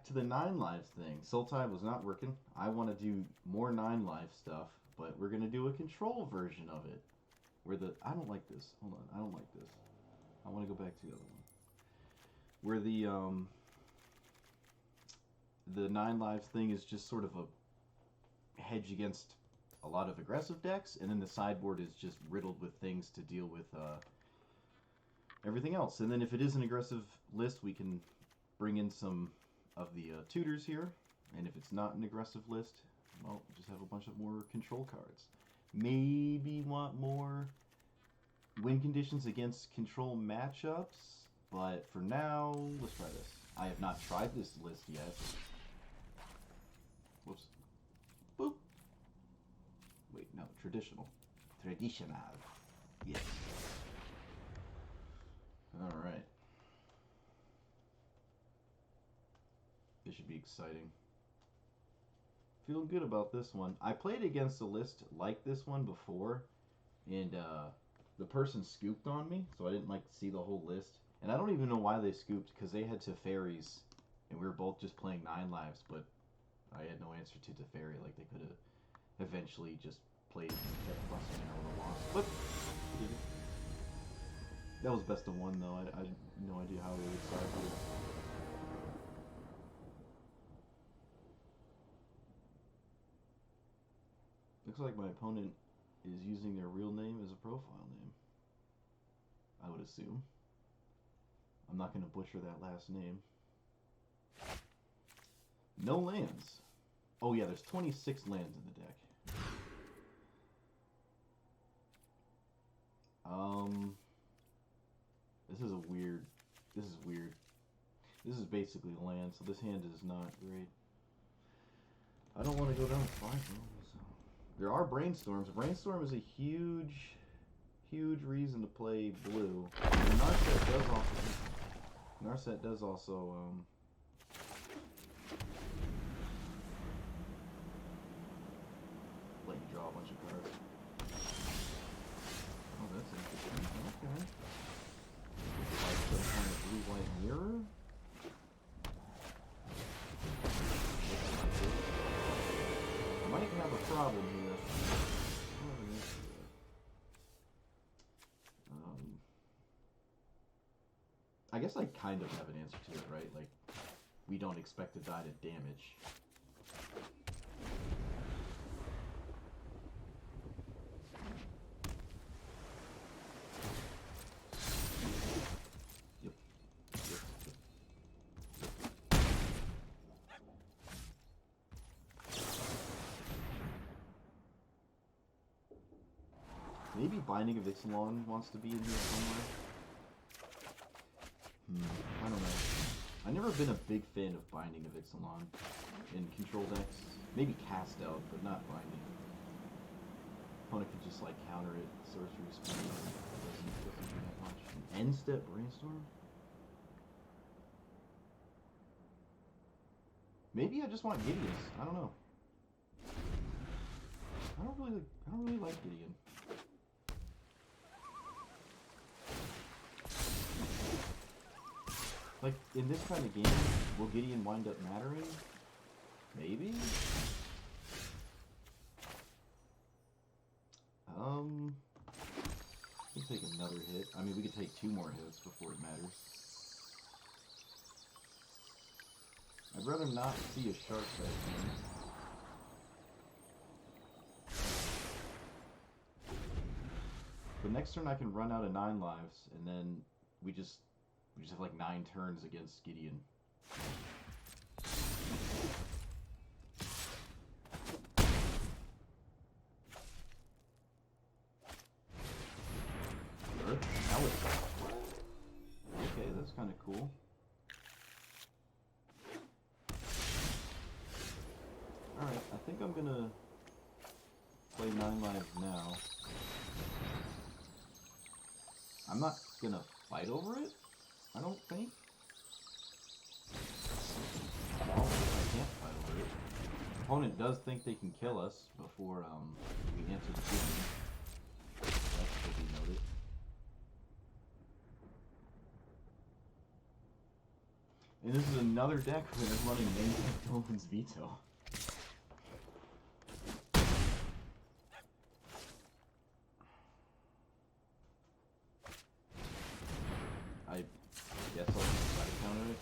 back to the 9 lives thing. Sultai was not working. I want to do more 9 live stuff, but we're going to do a control version of it. Where I don't like this. Hold on. I don't like this. I want to go back to the other one. Where the 9 lives thing is just sort of a hedge against a lot of aggressive decks, and then the sideboard is just riddled with things to deal with everything else. And then if it is an aggressive list, we can bring in some of the tutors here. And if it's not an aggressive list, well, just have a bunch of more control cards. Maybe want more win conditions against control matchups, but for now, let's try this. I have not tried this list yet. Whoops. Boop. Wait, no, traditional. Traditional. Yes. Alright. This should be exciting. Feeling good about this one. I played against a list like this one before, and the person scooped on me, so I didn't see the whole list. And I don't even know why they scooped, because they had Teferi's, and we were both just playing 9 lives, but I had no answer to Teferi. Like, they could have eventually just played and kept busting and I would have lost. But that was best of 1, though. I had no idea how they would side here. Looks like my opponent is using their real name as a profile name. I would assume. I'm not going to butcher that last name. No lands. Oh yeah, there's 26 lands in the deck. This is weird. This is basically land, so this hand is not great. I don't want to go down 5 though. So. There are brainstorms. Brainstorm is a huge reason to play blue. And Narset does also let you draw a bunch of cards. Oh, that's interesting. Okay. Like some kind of blue-white mirror. I might have a problem here. I guess I kind of have an answer to it, right? Like, we don't expect to die to damage. Yep. Maybe Binding of Ixalan wants to be in here somewhere. I don't know. I've never been a big fan of Binding of Ixalan in control decks. Maybe Cast Out, but not Binding. Opponent could just counter it, sorcery spell. Doesn't do that much. An end step brainstorm? Maybe I just want Gideon's. I don't know. I don't really like Gideon. Like, in this kind of game, will Gideon wind up mattering? Maybe? We can take another hit. I mean, we could take 2 more hits before it matters. I'd rather not see a shark that game. But next turn I can run out of 9 lives, and then we just have 9 turns against Gideon. Okay, that's kind of cool. Alright, I think I'm gonna play 9 lives now. I'm not gonna fight over it, I don't think. Well, I can't fight over it. Opponent does think they can kill us before we answer the question. That should be noted. And this is another deck where they're running Dolan's Veto. I guess I'll just try to counter it.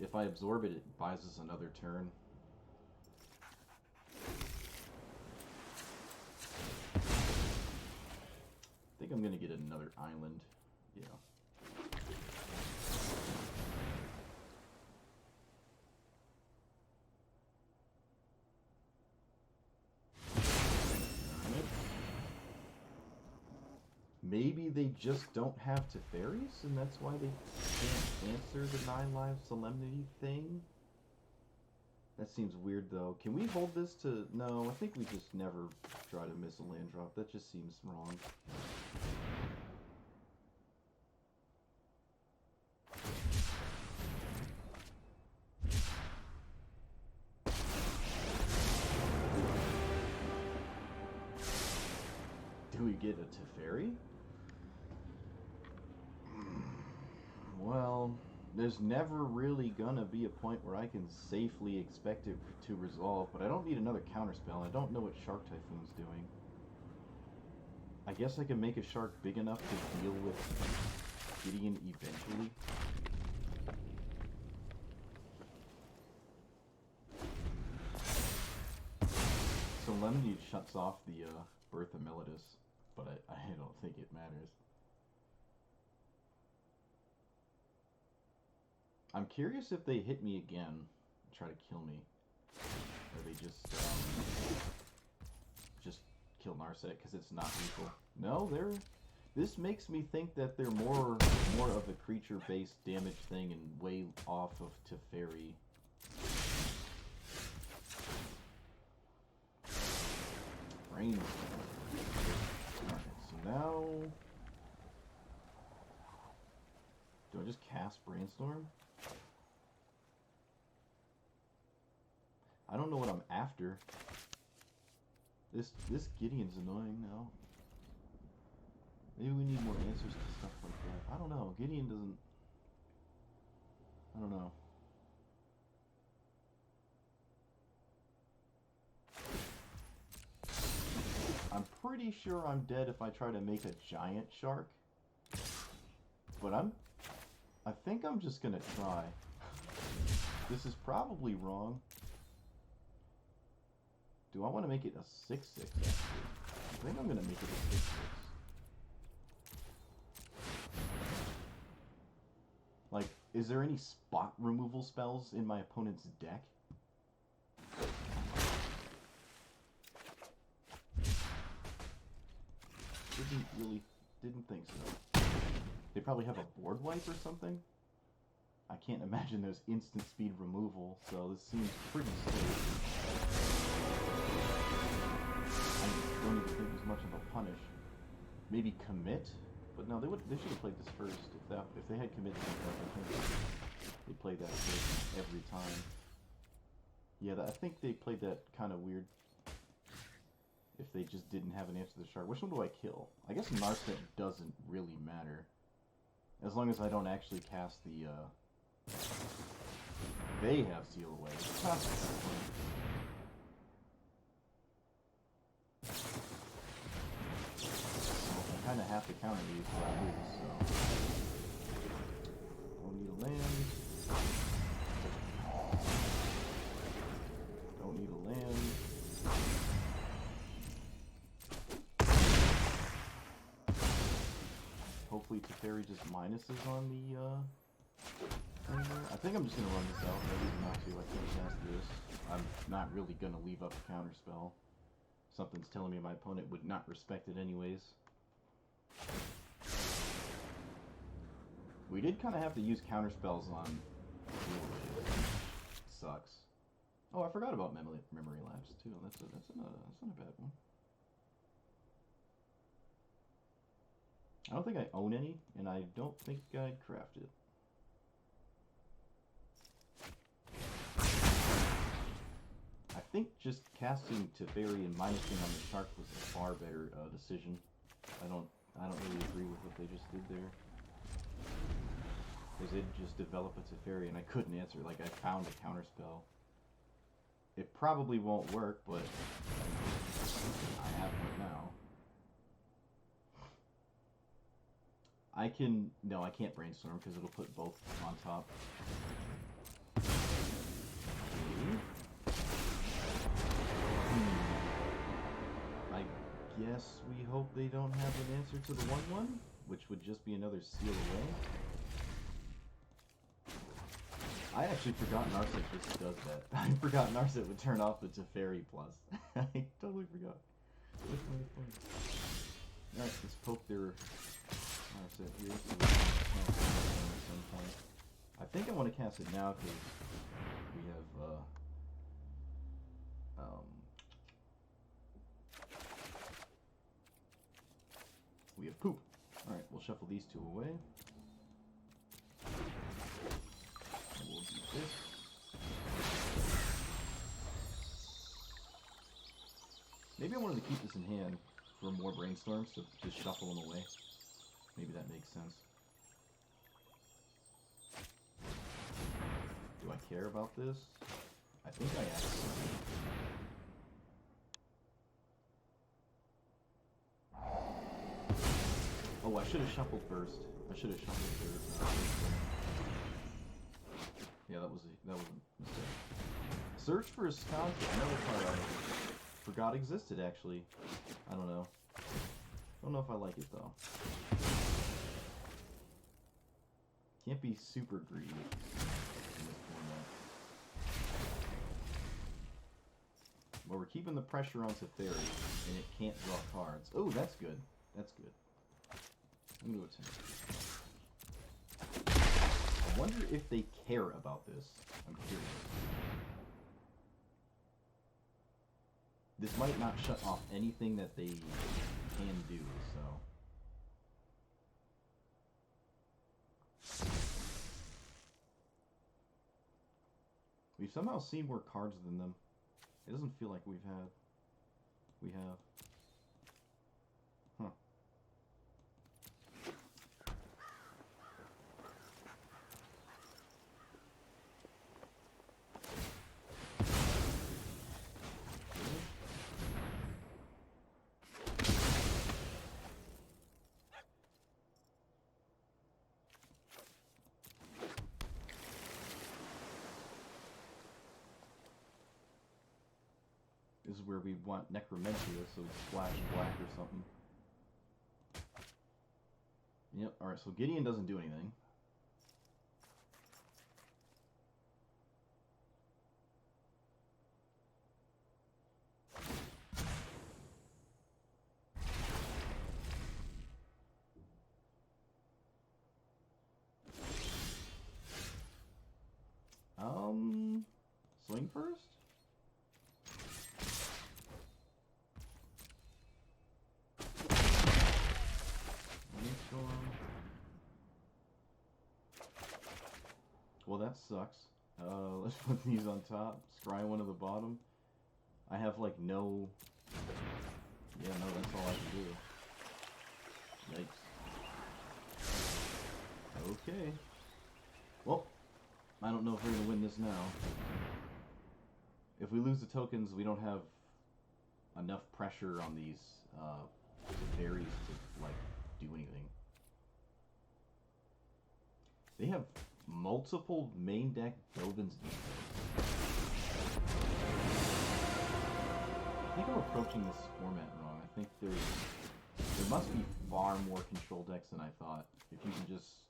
If I absorb it, it buys us another turn. I think I'm gonna get another island. Yeah. Maybe they just don't have Teferis, and that's why they can't answer the 9 life solemnity thing? That seems weird, though. Can we hold this to... No, I think we just never try to miss a land drop. That just seems wrong. Do we get a Teferi? Well, there's never really gonna be a point where I can safely expect it to resolve, but I don't need another counterspell. I don't know what Shark Typhoon's doing. I guess I can make a shark big enough to deal with Gideon eventually. Solemnity shuts off the Birth of Melodus, but I don't think it matters. I'm curious if they hit me again and try to kill me, or they just kill Narset because it's not lethal. No, they're. This makes me think that they're more of a creature-based damage thing and way off of Teferi. Brain. Alright, so now do I just cast Brainstorm? I don't know what I'm after. This Gideon's annoying now. Maybe we need more answers to stuff like that. I don't know. Gideon doesn't... I don't know. I'm pretty sure I'm dead if I try to make a giant shark. But I think I'm just gonna try. This is probably wrong. Do I want to make it a 6/6 actually? I think I'm gonna make it a 6/6. Like, is there any spot removal spells in my opponent's deck? Didn't think so. They probably have a board wipe or something? I can't imagine there's instant speed removal, so this seems pretty safe. I don't even think there's much of a punish. Maybe commit? But no, they should have played this first. If they had committed, they played that first every time. Yeah, I think they played that kind of weird. If they just didn't have an answer to the shark. Which one do I kill? I guess Narset doesn't really matter. As long as I don't actually cast the, They have Seal Away. I kind of have to counter these or I lose, so... Don't need a land. Don't need a land. Hopefully Teferi just minuses on the, I think I'm just going to run this out. No reason not to. I can't cast this. I'm not really going to leave up a counterspell. Something's telling me my opponent would not respect it anyways. We did kind of have to use counterspells on... Sucks. Oh, I forgot about memory lapse too. That's not a bad one. I don't think I own any, and I don't think I'd craft it. I think just casting Teferi and minusing on the shark was a far better decision. I don't really agree with what they just did there. Because it just developed a Teferi and I couldn't answer. Like, I found a counterspell. It probably won't work, but I have one now. I can... No, I can't Brainstorm because it'll put both on top. I guess we hope they don't have an answer to the 1/1, which would just be another seal away. I actually forgot Narset just does that. I forgot Narset would turn off the Teferi plus. I totally forgot. That's really funny. Alright, let's poke their Narset here so we can cast it at some point. I think I want to cast it now because we have we have poop. Alright, we'll shuffle these two away. And we'll do this. Maybe I wanted to keep this in hand for more brainstorms, so just shuffle them away. Maybe that makes sense. Do I care about this? I think I actually do. Oh, I should have shuffled first. I should have shuffled first. Yeah, that was a mistake. Search for a Sconce, another card I forgot existed, actually. I don't know. Don't know if I like it, though. Can't be super greedy in this format. Well, we're keeping the pressure on Teferi, and it can't draw cards. Oh, that's good. That's good. I'm going to attempt. I wonder if they care about this. I'm curious. This might not shut off anything that they can do, so... We've somehow seen more cards than them. It doesn't feel like we have. Huh. This is where we want Necromentia, so splash black or something. Yep, alright, so Gideon doesn't do anything. Swing first? Well, that sucks. Let's put these on top. Scry one at the bottom. I have like no... Yeah, no, that's all I can do. Yikes. Okay. Well, I don't know if we're going to win this now. If we lose the tokens, we don't have enough pressure on these berries to, like, do anything. They have multiple main deck Dovin's details. I think I'm approaching this format wrong. I think there must be far more control decks than I thought. If you can just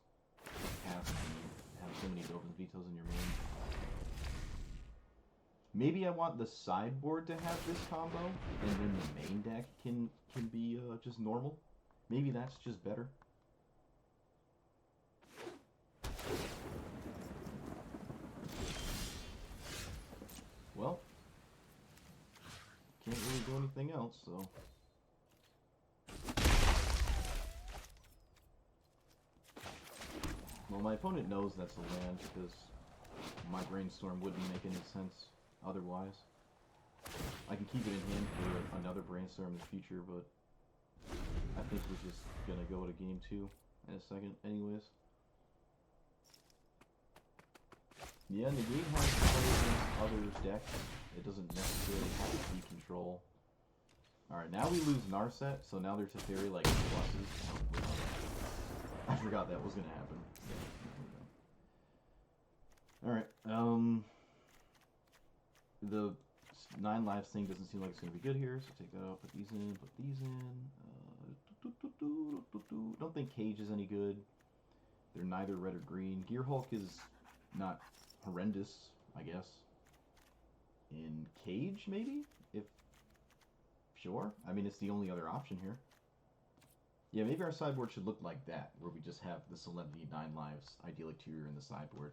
cast and have so many Dovin's vetoes in your main. Maybe I want the sideboard to have this combo, and then the main deck can be just normal. Maybe that's just better. Well, can't really do anything else, so... Well, my opponent knows that's a land, because my brainstorm wouldn't make any sense otherwise. I can keep it in hand for another brainstorm in the future, but I think we're just gonna go to game 2 in a second anyways. Yeah, and the game has to play against others' decks. It doesn't necessarily have to be control. Alright, now we lose Narset, so now there's Teferi like pluses. I forgot that was gonna happen. Alright, the 9 lives thing doesn't seem like it's gonna be good here, so take that out, put these in, put these in. Don't think Cage is any good. They're neither red or green. Gear Hulk is not horrendous, I guess. In Cage, maybe? If sure. I mean, it's the only other option here. Yeah, maybe our sideboard should look like that, where we just have the Solemnity 9 lives, ideally 2 in the sideboard.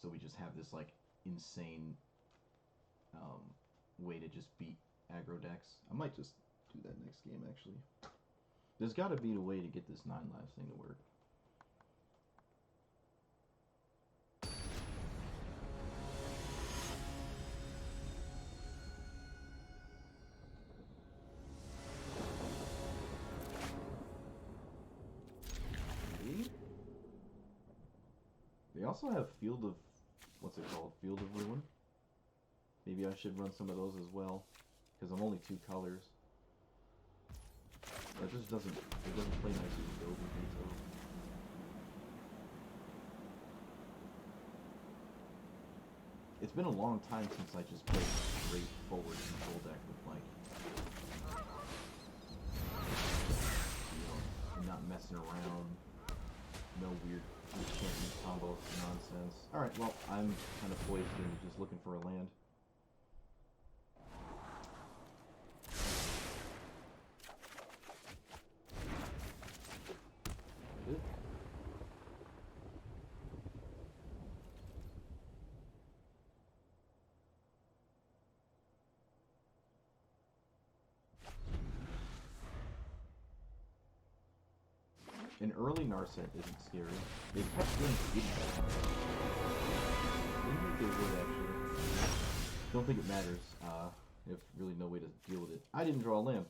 So we just have this, like, insane way to just beat aggro decks. I might just do that next game, actually. There's got to be a way to get this 9 lives thing to work. They also have Field of... what's it called? Field of Ruin? Maybe I should run some of those as well. Because I'm only 2 colors. That just doesn't... it doesn't play nice with Gold and Veto. It's been a long time since I just played a straightforward control deck with, like... you know, not messing around. No weird enchantment combo nonsense. Alright, well, I'm kind of poised and just looking for a land. Good. An early Narset isn't scary. They kept doing feedback. Didn't think they would, actually. Don't think it matters. If really no way to deal with it. I didn't draw a land.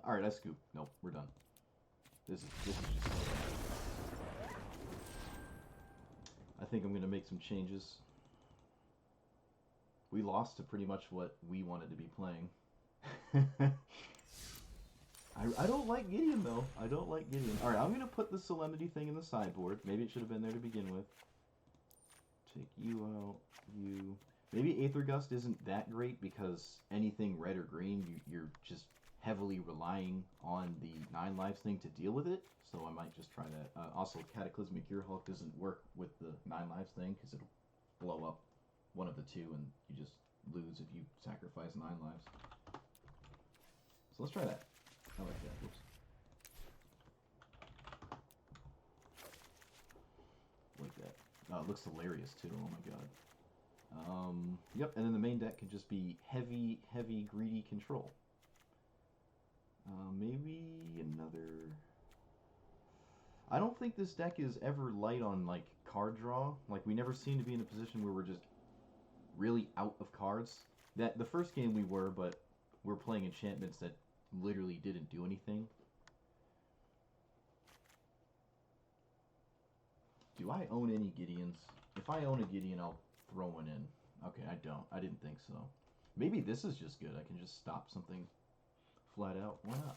Alright, I scoop. Nope, we're done. This is just so bad. I think I'm going to make some changes. We lost to pretty much what we wanted to be playing. I don't like Gideon, though. I don't like Gideon. Alright, I'm going to put the Solemnity thing in the sideboard. Maybe it should have been there to begin with. Take you out, you... Maybe Aether Gust isn't that great because anything red or green, you're just heavily relying on the 9 lives thing to deal with it. So I might just try that. Also, Cataclysmic Gear Hulk doesn't work with the 9 lives thing because it'll blow up one of the 2 and you just lose if you sacrifice 9 lives. So let's try that. I like that. Whoops. Like that. Oh, it looks hilarious too. Oh my god. Yep, and then the main deck can just be heavy, heavy, greedy control. Maybe another... I don't think this deck is ever light on, like, card draw. Like, we never seem to be in a position where we're just really out of cards. That the first game we were, but we're playing enchantments that literally didn't do anything. Do I own any Gideons? If I own a Gideon, I'll throw one in. Okay, I don't. I didn't think so. Maybe this is just good. I can just stop something flat out. Why not?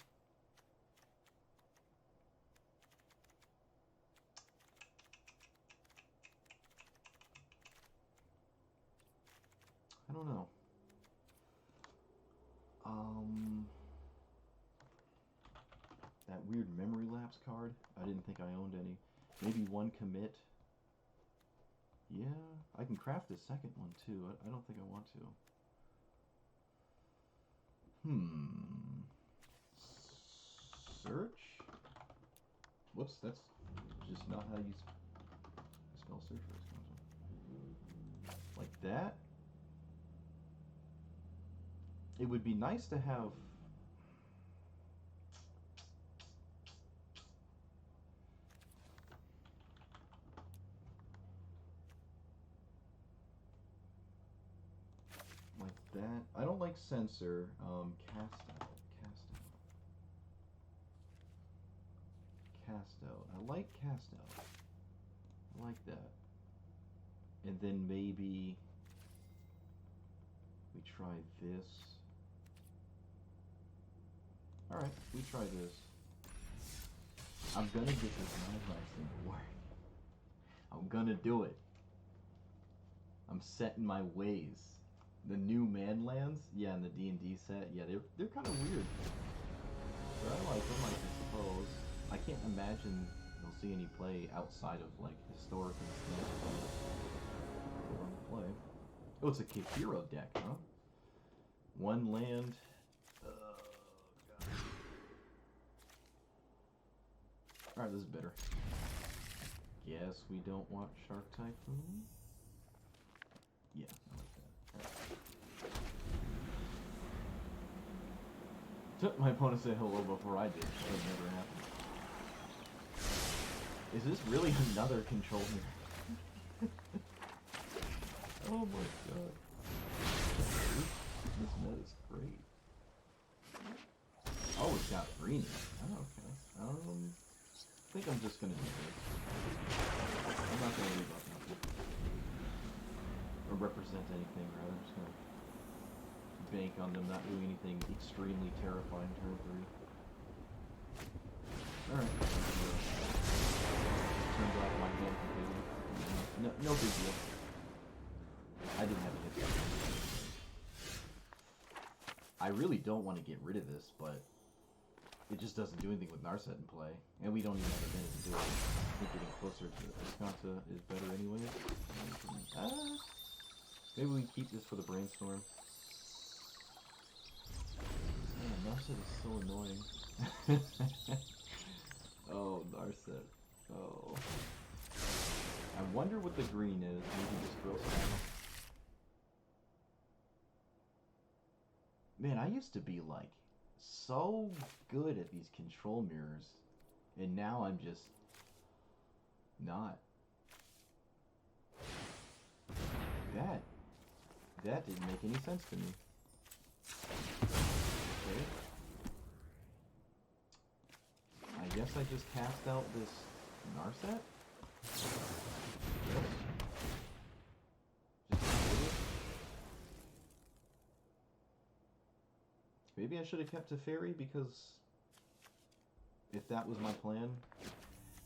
I don't know. That weird memory lapse card. I didn't think I owned any. Maybe one commit. Yeah, I can craft a second one too. I don't think I want to. Search? Whoops, that's just not how you spell search for this. Like that? It would be nice to have... like that. I don't like censor. Cast out. Cast out. I like cast out. like that. And then maybe we try this. Alright, we try this. I'm gonna get this non-life thing to work. I'm gonna do it. I'm set in my ways. The new Manlands, yeah, in the D&D set, yeah, they're kind of weird. But I like them, I suppose. I can't imagine you'll see any play outside of, like, historic and stuff. Play. Oh, it's a Kefiro deck, huh? One land. God. Alright, this is better. Guess we don't want Shark Typhoon? Yeah, I like that. Right. My opponent said hello before I did. That would never happen. Is this really another control mirror? Oh my god. This net is great. Oh, it's got green. Oh, okay. I think I'm just gonna do this. I'm not gonna leave up nothing. Or represent anything, rather. I'm just gonna bank on them not doing anything extremely terrifying turn 3. Alright. Turns off my hand completely. No big deal. I didn't have a hit. I really don't want to get rid of this, but it just doesn't do anything with Narset in play. And we don't even have a minute to do it. I think getting closer to Wisconsin is better anyways. Maybe we keep this for the brainstorm. Man, Narset is so annoying. Oh, Narset. Oh. I wonder what the green is. Maybe just drill style. Man, I used to be like so good at these control mirrors, and now I'm just not. That didn't make any sense to me. Okay. I guess I just cast out this Narset? Yes. Maybe I should have kept a fairy, because if that was my plan,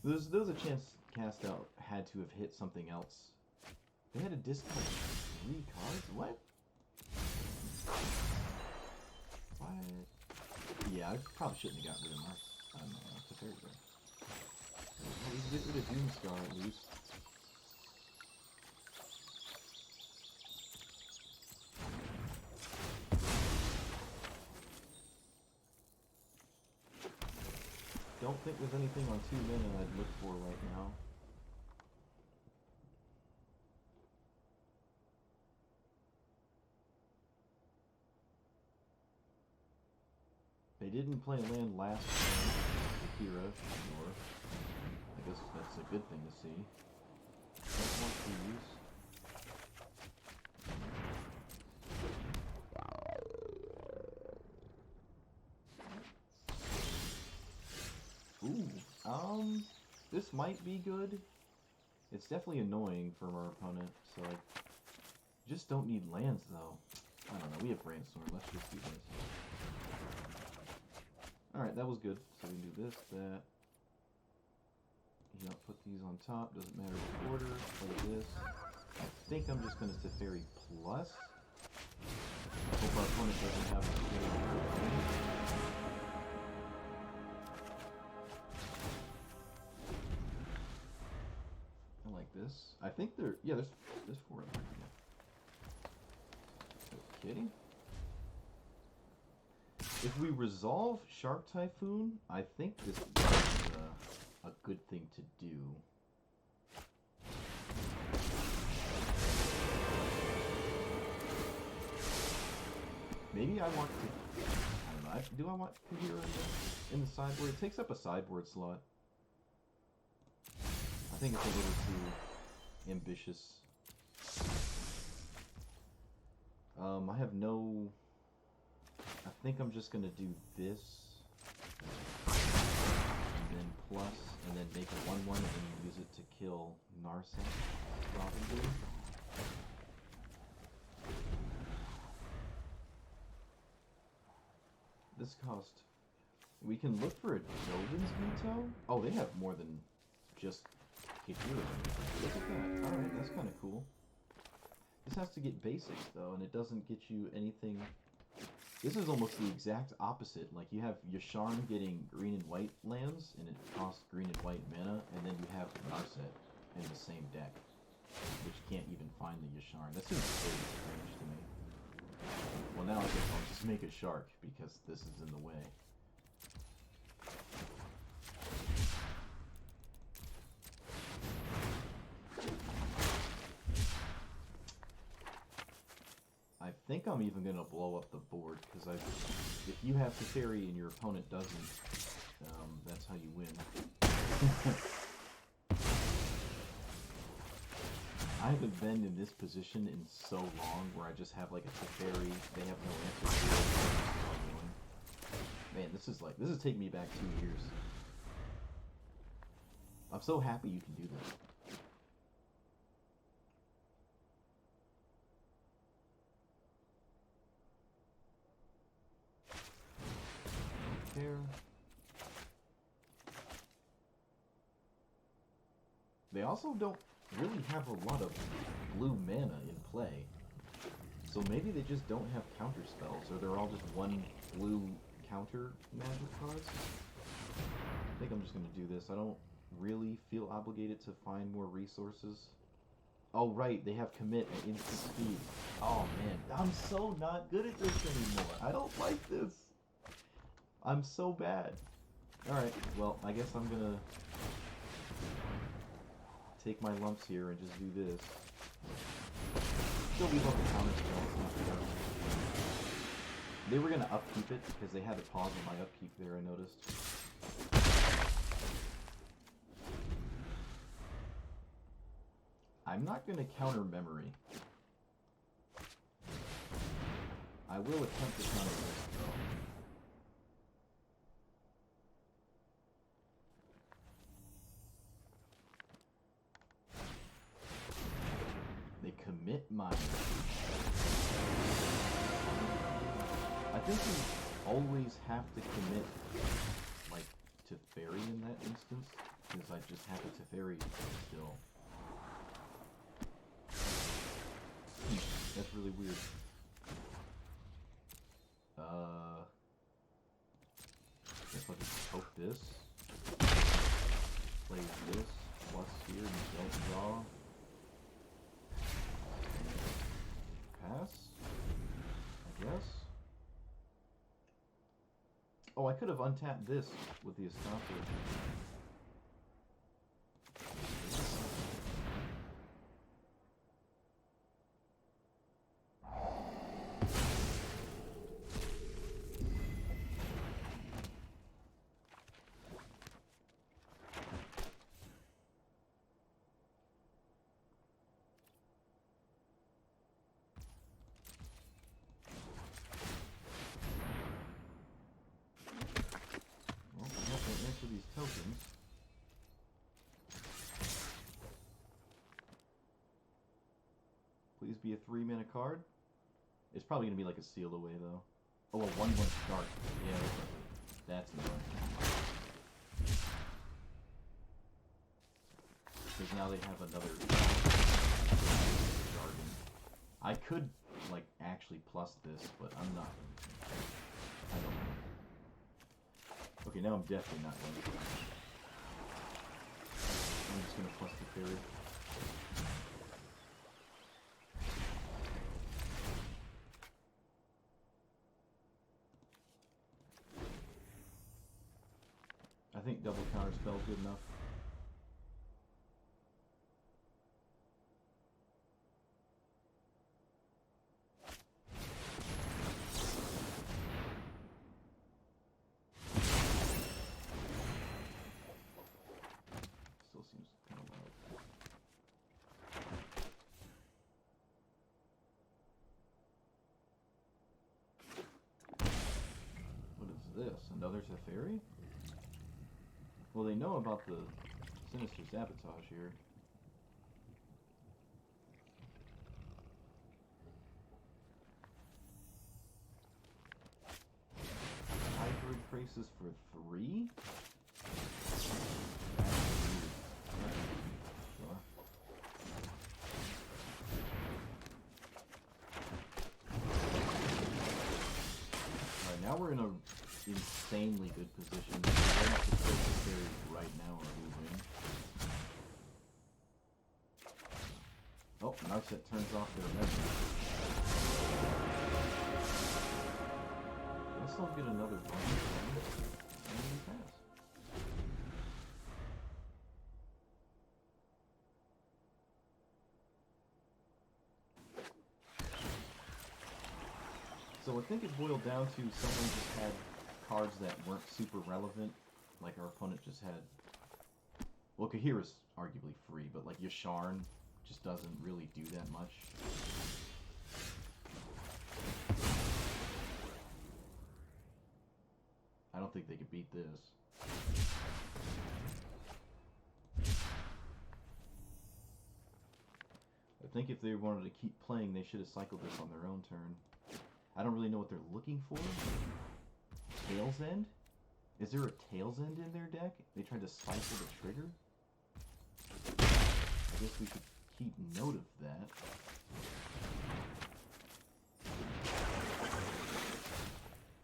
there was a chance cast out had to have hit something else. They had to discard 3 cards? What? What? Yeah, I probably shouldn't have got rid of my the fairy there. Well, we can get rid of Doomscar at least. Don't think there's anything on 2 mana I'd look for right now. They didn't play land last time, Akira, sure. I guess that's a good thing to see. Don't want to use. Ooh, this might be good. It's definitely annoying for our opponent, so I just don't need lands though. I don't know, we have Brainstorm, let's just do this. Alright, that was good. So we can do this, that. You know, put these on top, doesn't matter the order, play this. I think I'm just gonna Teferi plus. I hope our opponent doesn't have a I like this. I think yeah, there's 4 of them. Okay. If we resolve Shark Typhoon, I think this is a good thing to do. Maybe I want to... I don't know. Do I want Kahira in the sideboard? It takes up a sideboard slot. I think it's a little too ambitious. I have no... I think I'm just gonna do this. And then plus, and then make a 1/1, and then you use it to kill Narset, probably. This cost... We can look for a Dovin's Veto? Oh, they have more than just Kikira. Look at that. Alright, that's kind of cool. This has to get basics, though, and it doesn't get you anything... This is almost the exact opposite. Like, you have Yasharn getting green and white lands, and it costs green and white mana, and then you have Narset in the same deck, which can't even find the Yasharn. That seems very strange to me. Well, now I guess I'll just make a Shark, because this is in the way. I think I'm even going to blow up the board, because if you have Teferi and your opponent doesn't, that's how you win. I haven't been in this position in so long, where I just have like a Teferi, they have no answer to it. Man, this is taking me back 2 years. I'm so happy you can do this. There. They also don't really have a lot of blue mana in play. So maybe they just don't have counter spells, or they're all just one blue counter magic cards. I think I'm just going to do this. I don't really feel obligated to find more resources. Oh right, they have commit at instant speed. Oh man, I'm so not good at this anymore. I don't like this. I'm so bad. Alright, well, I guess I'm gonna take my lumps here and just do this. Still leave up the counter spells. They were gonna upkeep it because they had a pause on my upkeep there, I noticed. I'm not gonna counter memory. I will attempt to counter this though. Commit mine. I think you always have to commit, like, Teferi in that instance, because I just have a Teferi still. That's really weird. Guess I'll just poke this. Play this, plus here, and don't draw. Pass, I guess. Oh, I could have untapped this with the Estamper. These tokens. Please be a 3-mana card. It's probably gonna be like a seal away though. Oh, a 1/1 shark. Yeah, that's annoying. Because now they have another jargon. I could like actually plus this, but I'm not. I don't know. Okay, now I'm definitely not going to. I'm just going to plus the theory. I think double counter spell is good enough. This? Another Teferi? Well, they know about the Sinister Sabotage here. Hybrid Crisis for 3? Sure. Alright, now we're in a insanely good position. We don't have to take the series right now or we win. Oh, Narset turns off their measure. Guess I'll get another one and we pass. So I think it boiled down to someone just had cards that weren't super relevant. Like our opponent just had... Well, Kahira's arguably free, but like Yasharn just doesn't really do that much. I don't think they could beat this. I think if they wanted to keep playing, they should have cycled this on their own turn. I don't really know what they're looking for. Tail's End? Is there a Tail's End in their deck? They tried to cycle the trigger? I guess we should keep note of that.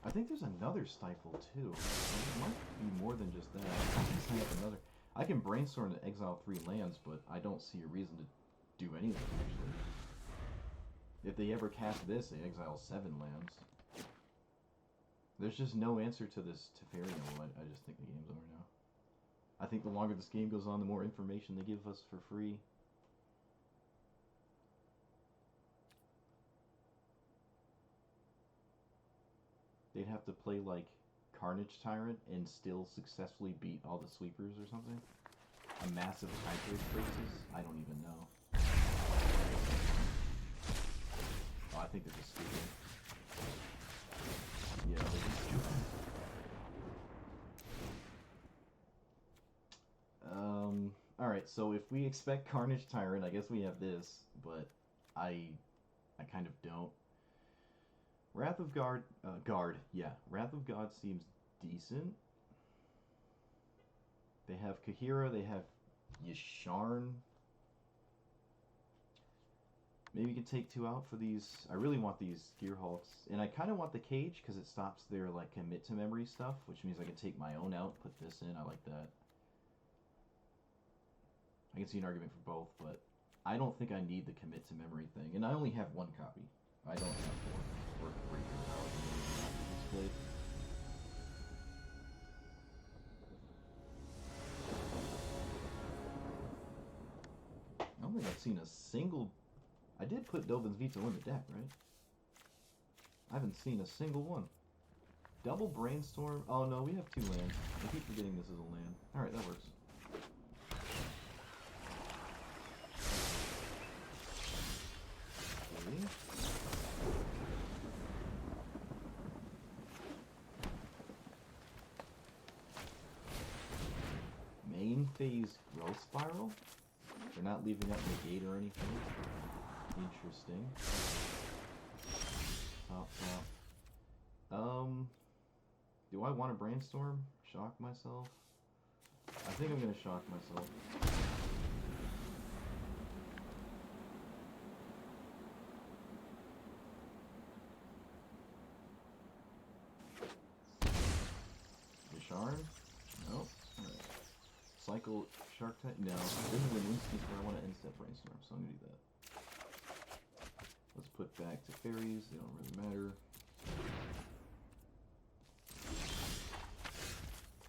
I think there's another Stifle too. It might be more than just that. I have another. I can brainstorm to exile 3 lands, but I don't see a reason to do anything actually. If they ever cast this, they exile 7 lands. There's just no answer to this Teferi. I just think the game's over now. I think the longer this game goes on, the more information they give us for free. They'd have to play like Carnage Tyrant and still successfully beat all the sweepers or something. A massive hybrid Crisis? I don't even know. Oh, I think they're just stupid. Yeah, they're just stupid. Alright, so if we expect Carnage Tyrant, I guess we have this, but I kind of don't. Wrath of Guard, yeah. Wrath of God seems decent. They have Kahira, they have Yasharn. Maybe we can take 2 out for these. I really want these Gearhulks. And I kind of want the Cage, because it stops their, like, commit to memory stuff, which means I can take my own out, put this in. I like that. I can see an argument for both, but I don't think I need the commit to memory thing. And I only have 1 copy. I don't have 4 or 3 displayed. I don't think I've seen a single... I did put Dovin's Veto in the deck, right? I haven't seen a single one. Double Brainstorm? Oh no, we have 2 lands. I keep forgetting this is a land. Alright, that works. Okay. Main phase Growth Spiral? They're not leaving up Negate or anything. Interesting. Top. Do I want to Brainstorm? Shock myself? I think I'm gonna shock myself. Yasharn? No. Alright. Cycle Shark type? No. This is an instance where I want to instep Brainstorm, so I'm gonna do that. Let's put back to fairies, they don't really matter.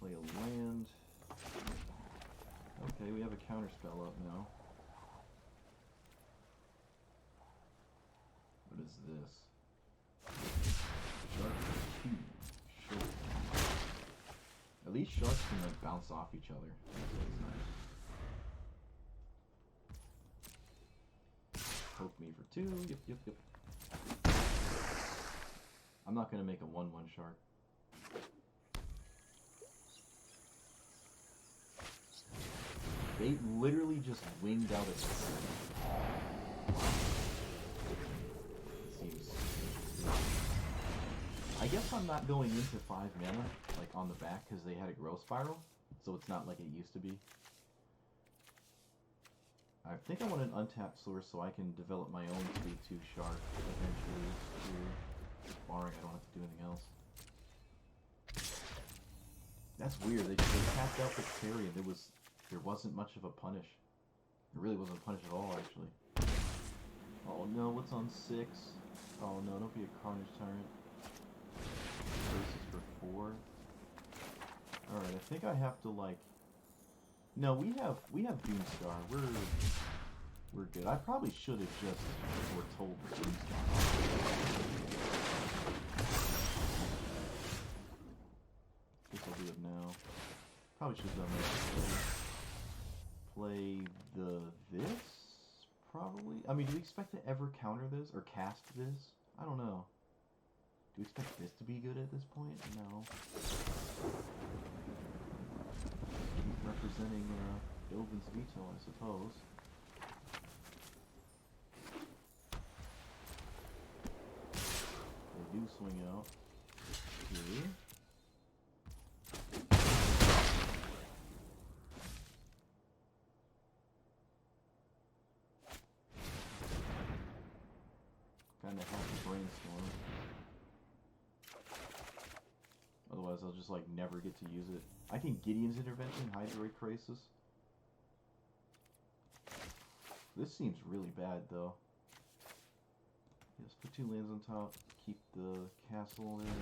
Play a land. Okay, we have a counter spell up now. What is this? Shark 2. Sure. At least sharks can like bounce off each other. That's nice. Poke me for 2. Yep. I'm not gonna make a 1/1 shark. They literally just winged out a seems... I guess I'm not going into 5 mana, like, on the back, because they had a growth spiral, so it's not like it used to be. I think I want an untapped source so I can develop my own Speed 2 Shark eventually, here, barring I don't have to do anything else. That's weird, they tapped out the carry and there wasn't much of a punish. There really wasn't a punish at all, actually. Oh no, what's on 6? Oh no, don't be a Carnage Tyrant. This is for 4. Alright, I think I have to, like... No, we have Doomstar. We're good. I probably should have just foretold the Doomstar. Guess I'll do it now. Probably should have done that. Play this? Probably? I mean, do we expect to ever counter this? Or cast this? I don't know. Do we expect this to be good at this point? No. Keep representing Dovin's veto, I suppose. They do swing out. Okay. Kinda have to brainstorm. Otherwise I'll just like never get to use it. I can Gideon's Intervention, Hydroid Crisis. This seems really bad though. Yes, put 2 lands on top, keep the castle there.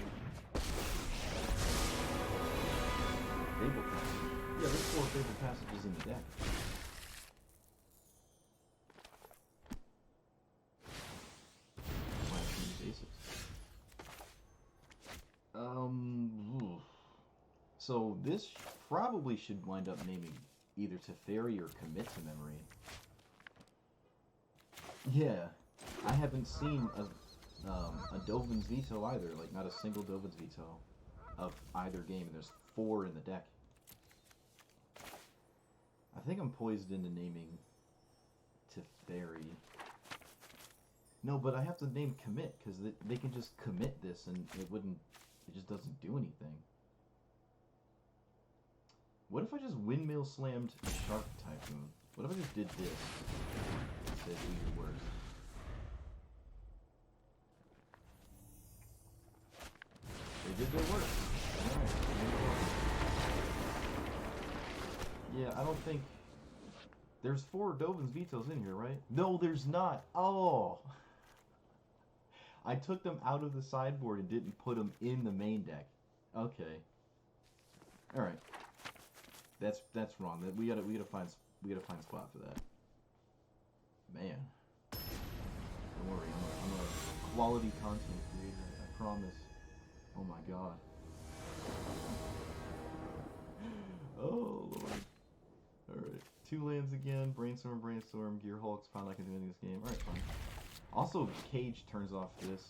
Fable Passage. Yeah, there's 4 Fable Passages in the deck. So this probably should wind up naming either Teferi or Commit to Memory. Yeah, I haven't seen a Dovin's Veto either, like not a single Dovin's Veto of either game, and there's 4 in the deck. I think I'm poised into naming Teferi. No, but I have to name Commit, because they can just commit this and it just doesn't do anything. What if I just Windmill Slammed Shark Typhoon? What if I just did this? Instead of even worse. They did their work. Alright. Yeah, I don't think... There's 4 Dovin's Vetoes in here, right? No, there's not. Oh! I took them out of the sideboard and didn't put them in the main deck. Okay. Alright. That's wrong. We gotta find spot for that. Man. Don't worry, I'm a quality content creator, I promise. Oh my god. Oh lord. Alright. 2 lands again, Brainstorm, Gear Hulks, found I can do anything this game. Alright, fine. Also, Cage turns off this.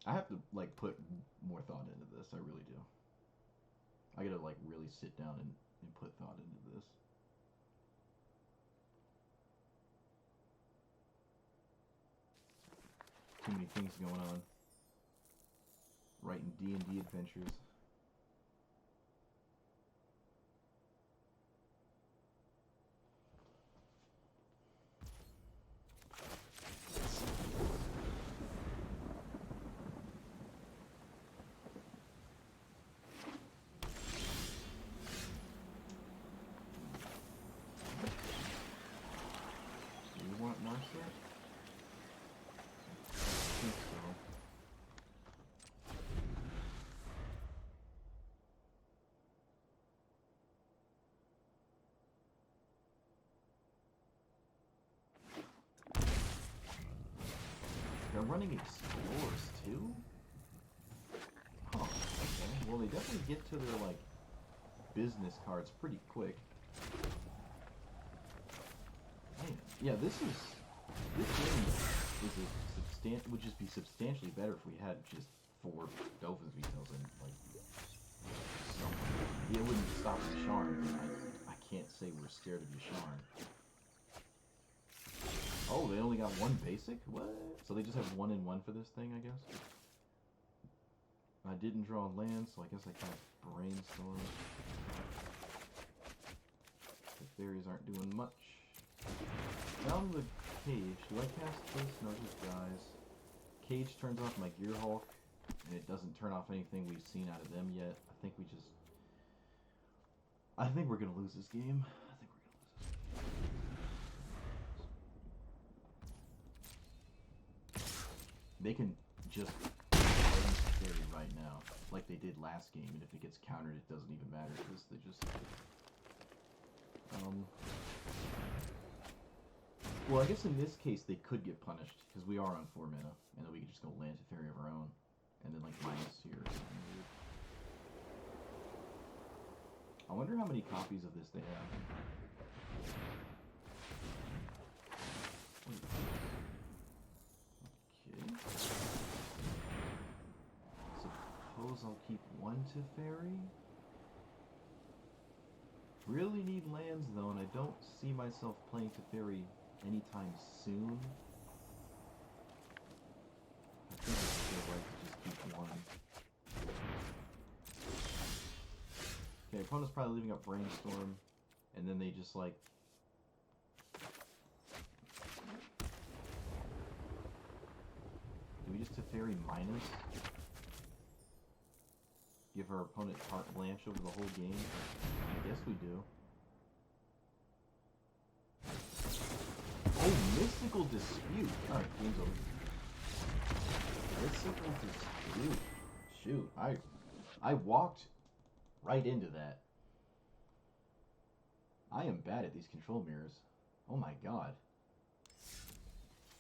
I have to, like, put more thought into this, I really do. I gotta, like, really sit down and put thought into this. Too many things going on. Writing D&D adventures. They're running Explorers too? Huh, okay. Well, they definitely get to their, like, business cards pretty quick. Man, yeah, this game would just be substantially better if we had just 4 Dolphins vetoes and, like, something. Yeah, it wouldn't stop Yasharn. I can't say we're scared of Yasharn. Oh, they only got one basic? What? So they just have 1 and 1 for this thing, I guess? I didn't draw land, so I guess I can't brainstorm. The fairies aren't doing much. Down the cage. Do I cast this? No, it just dies. Cage turns off my Gear Hulk, and it doesn't turn off anything we've seen out of them yet. I think we're gonna lose this game. They can just fairy right now, like they did last game, and if it gets countered, it doesn't even matter because they just. Well, I guess in this case they could get punished because we are on 4 mana, and then we could just go land to fairy of our own, and then like minus here or something weird. I wonder how many copies of this they have. Suppose I'll keep 1 Teferi. Really need lands though, and I don't see myself playing Teferi anytime soon. I think it's still right to just keep 1. Okay, opponent's probably leaving up Brainstorm, and then they just like. Do we just Teferi minus? Give our opponent carte blanche over the whole game? I guess we do. Oh, Mystical Dispute! Alright, game's over. Mystical Dispute. Shoot, I walked right into that. I am bad at these control mirrors. Oh my god.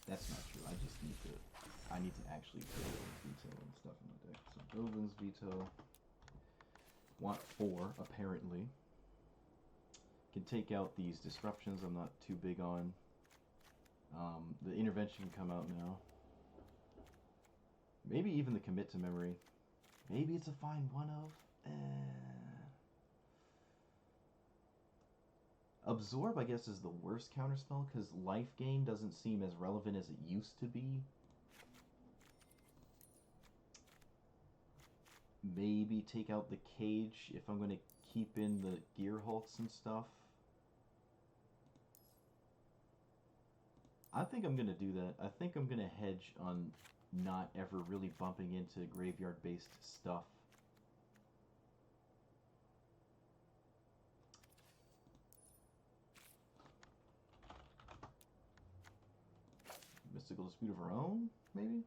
That's not true. I need to actually put veto and stuff in my deck. So Dovin's veto. Want 4, apparently. Can take out these disruptions I'm not too big on. The intervention can come out now. Maybe even the commit to memory. Maybe it's a fine 1-of. Absorb, I guess, is the worst counterspell because life gain doesn't seem as relevant as it used to be. Maybe take out the cage if I'm going to keep in the Gear Hulks and stuff. I think I'm going to do that. I think I'm going to hedge on not ever really bumping into graveyard-based stuff. Mystical Dispute of our own, maybe?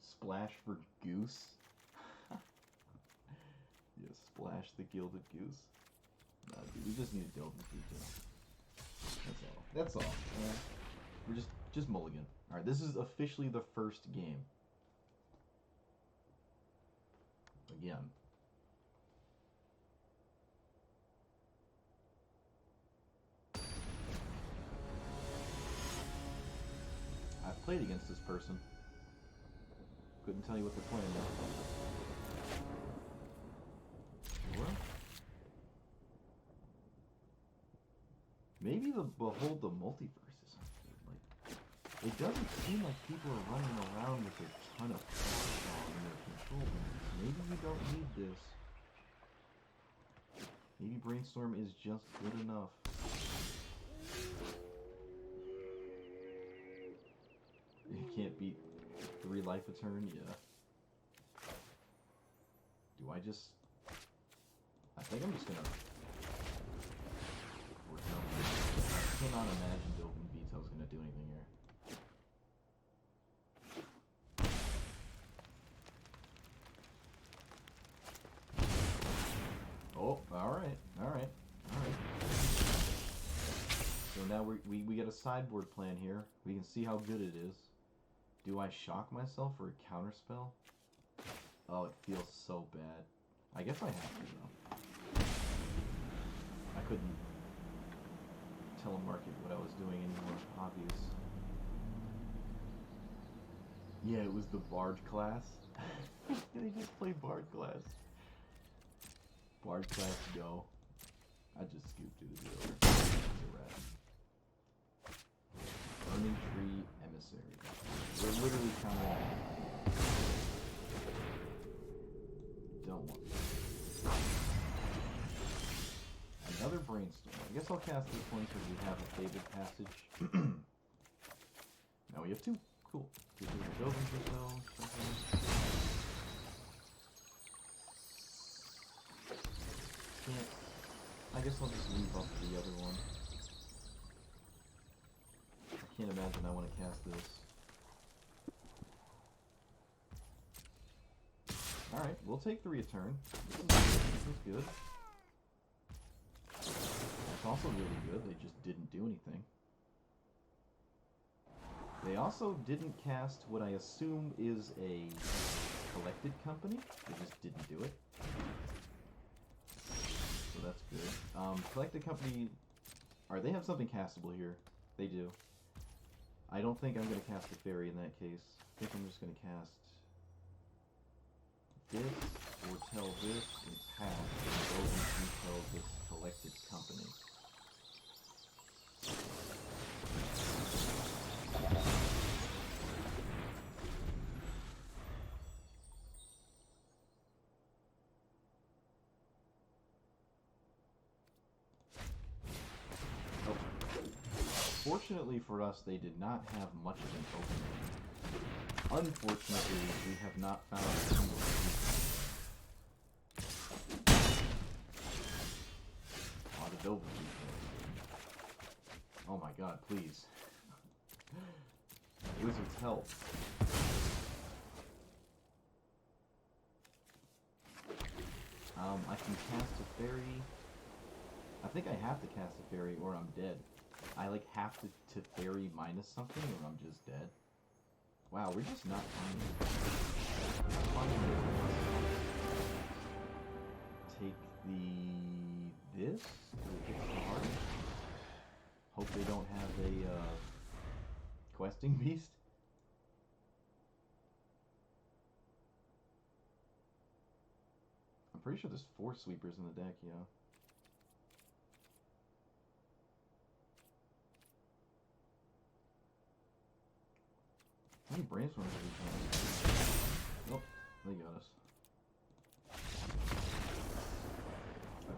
Splash for Goose? Yeah, splash the Gilded Goose. Nah, dude, we just need a Dovin's veto. That's all. That's all. We're just mulligan. Alright, this is officially the first game. Again. I've played against this person. Couldn't tell you what they're playing though. Sure. Maybe the Behold the Multiverse is something like. It doesn't seem like people are running around with a ton of power in their control bands. Maybe we don't need this. Maybe Brainstorm is just good enough. You can't beat 3 life a turn? Yeah. Do I just... I think I'm just gonna... I cannot imagine Dovin Veto's gonna do anything here. Oh, alright, alright, alright. So now we got a sideboard plan here. We can see how good it is. Do I shock myself for a counterspell? Oh, it feels so bad. I guess I have to, though. I couldn't telemarket what I was doing any more obvious. Yeah, it was the Bard class. They just play Bard class. Bard class, go. I just scooped it as over. It's a rat. Burning Tree Emissary. We're literally counting. Don't want that. Another Brainstorm. I guess I'll cast this one because we have a favorite passage. Now we have two. Cool. Can't. I guess I'll just leave up the other one. I can't imagine I want to cast this. Alright, we'll take the return. This is good. That's also really good. They just didn't do anything. They also didn't cast what I assume is a collected company. They just didn't do it. So that's good. Collected company... Alright, they have something castable here. They do. I don't think I'm going to cast a fairy in that case. I think I'm just going to cast this, or tell this in pass, and go and detail this collected company. Fortunately for us, they did not have much of an opening. Unfortunately, we have not found a single Oh, the Dover details. Oh my god, please. Wizard's help. I can cast a fairy. I think I have to cast a fairy or I'm dead. I like have to fairy minus something or I'm just dead. Wow, we're just not finding Take this. Hit the heart. Hope they don't have a questing beast. I'm pretty sure there's 4 sweepers in the deck, yeah. How many brainstorms have we found? Nope, they got us.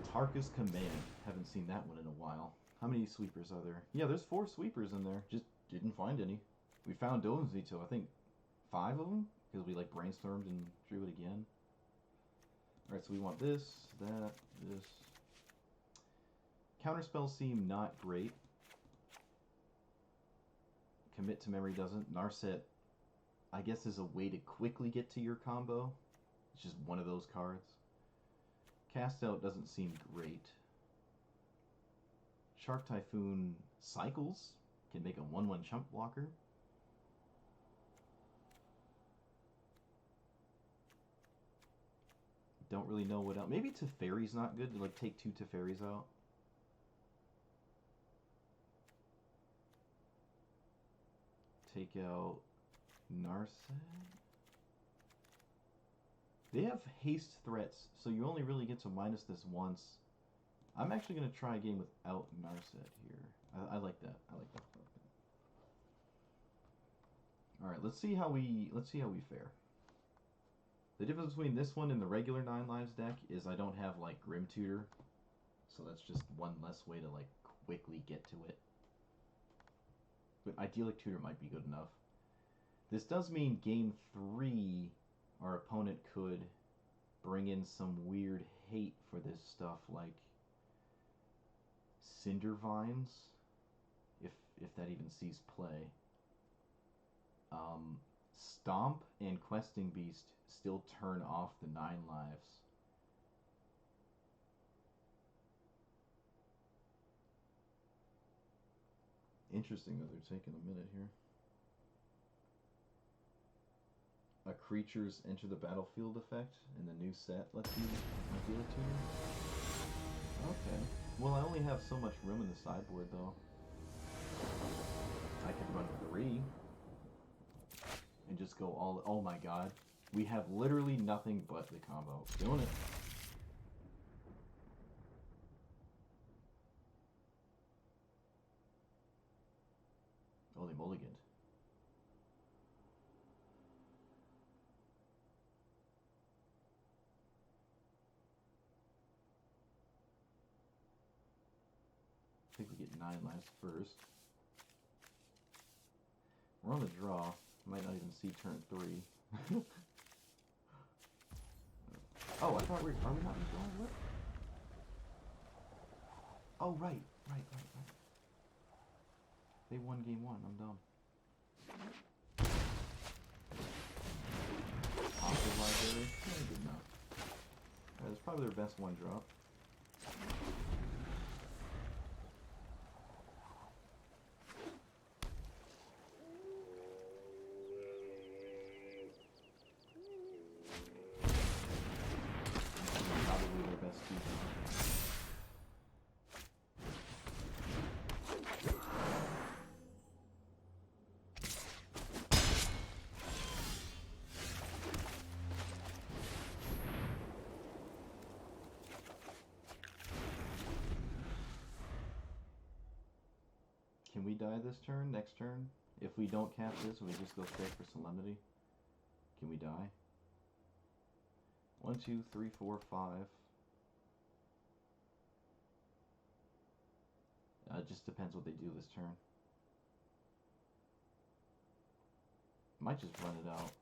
Atarka's Command. Haven't seen that one in a while. How many sweepers are there? Yeah, there's 4 sweepers in there. Just didn't find any. We found Dolan's Veto, I think 5 of them, because we like brainstormed and drew it again. Alright, so we want this, that, this. Counterspells seem not great. Commit to Memory doesn't. Narset, I guess, is a way to quickly get to your combo. It's just one of those cards. Cast Out doesn't seem great. Shark Typhoon cycles. Can make a 1/1 chump blocker. Don't really know what else. Maybe Teferi's not good to like take 2 Teferis out. Take out Narset. They have haste threats, so you only really get to minus this once. I'm actually going to try a game without Narset here. I like that. I like that. All right, let's see how we fare. The difference between this one and the regular 9 lives deck is I don't have like Grim Tutor, so that's just one less way to like quickly get to it. But Idyllic Tutor might be good enough. This does mean game 3, our opponent could bring in some weird hate for this stuff like Cinder Vines, if that even sees play. Stomp and Questing Beast still turn off the 9 lives. Interesting that they're taking a minute here. A creature's enter the battlefield effect in the new set lets you deal it to you. Okay. Well, I only have so much room in the sideboard, though. I could run 3. and just go all... Oh my god. We have literally nothing but the combo. Doing it. Oh, they mulliganed. I think we get 9 lives first. We're on the draw. Might not even see turn 3. Oh, I thought are we not in the draw? What? Oh, right. They won game 1. I'm dumb. Positive library. Yeah, good enough. Alright, that's probably their best 1-drop. Probably their best 2-drop. Can we die this turn? Next turn? If we don't cap this, we just go straight for Solemnity. Can we die? 1, 2, 3, 4, 5. It just depends what they do this turn. Might just run it out.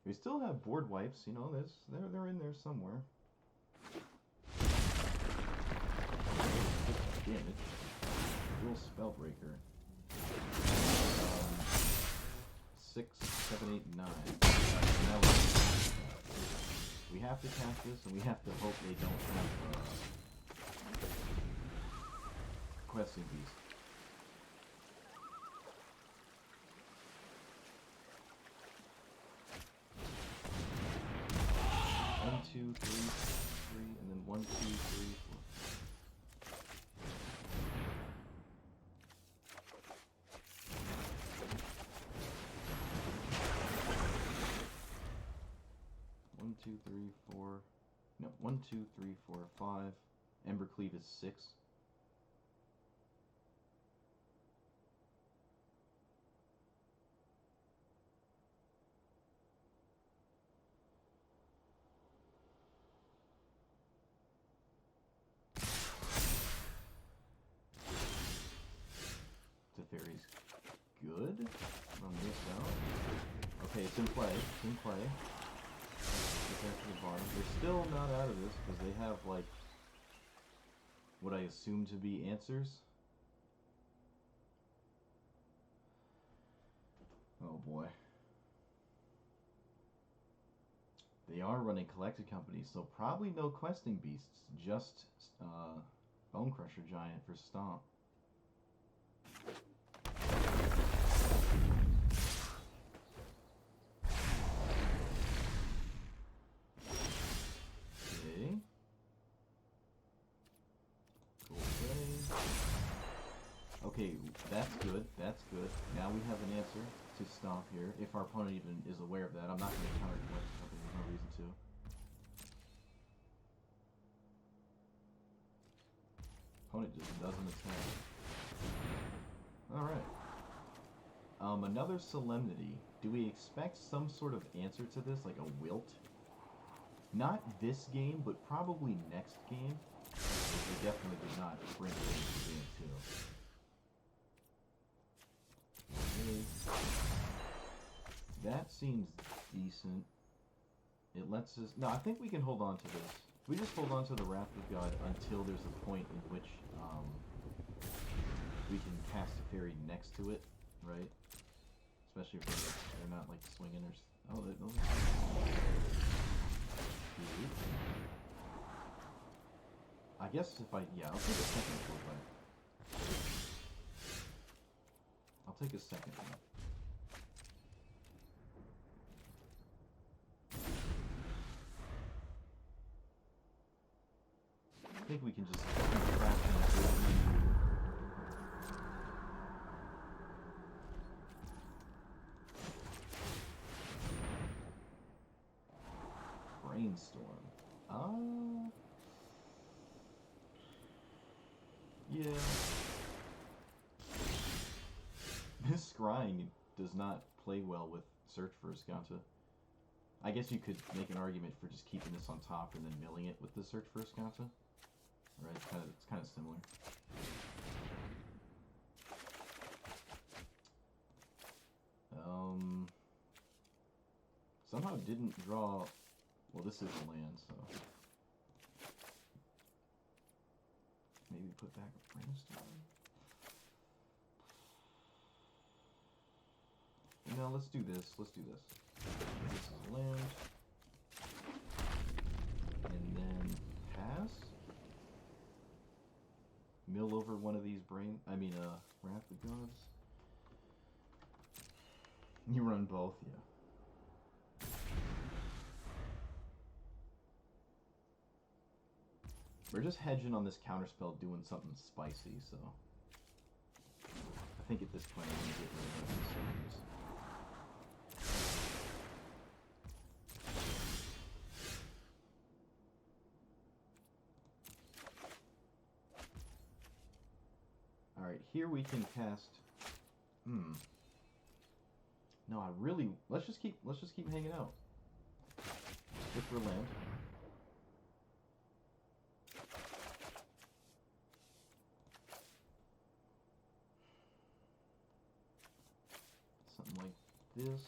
We still have board wipes, you know. They're in there somewhere. Damage. Dual Spellbreaker. 6, 7, 8, 9. Now we have to cast this, and we have to hope they don't have Questing Beast. One, 2, 3, 3, and then 1, 2, 3, 4. 1, 2, 3, 4. No, 1, 2, 3, 4, 5. Embercleave is 6. Teferi's good on this out. Okay, it's in play. It's in play. Prepare for the bottom. They're still not out of this because they have, like, what I assume to be answers. Oh boy. They are running Collected Company, so probably no Questing Beasts, just Bone Crusher Giant for Stomp. Okay, that's good, that's good. Now we have an answer to Stomp here, if our opponent even is aware of that. I'm not going to counter collect something, there's no reason to. Opponent just doesn't attack. Alright. Another Solemnity. Do we expect some sort of answer to this, like a Wilt? Not this game, but probably next game. They definitely did not bring it into game 2. That seems decent. It lets us... No, I think we can hold on to this. We just hold on to the Wrath of God until there's a point in which we can cast a fairy next to it, right? Especially if they're not like swinging or... Oh, those are... I guess if I... Yeah, I'll take a second one. I'll take a second one. I think we can just keep crafting it. Brainstorm. Yeah. This scrying does not play well with Search for Escanta. I guess you could make an argument for just keeping this on top and then milling it with the Search for Escanta. Right, it's kind of similar. Somehow didn't draw. Well, this is a land, so maybe put back a brainstorm. No, let's do this. Let's do this. This is a land, and then pass. Mill over one of these Wrath of Gods. You run both, yeah. We're just hedging on this counterspell doing something spicy, so I think at this point I'm gonna get rid of these. Alright, here we can cast no, I really let's just keep hanging out. Look for land. Something like this.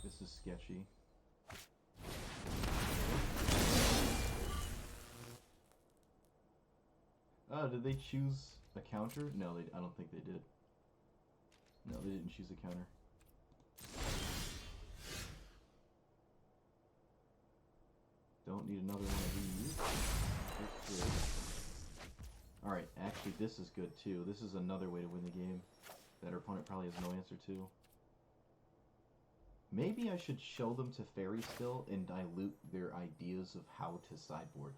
This is sketchy. Oh, did they choose a counter? No, I don't think they did. No, they didn't choose a counter. Don't need another one of these. Alright, actually this is good too. This is another way to win the game that our opponent probably has no answer to. Maybe I should show them to Fairy still and dilute their ideas of how to sideboard.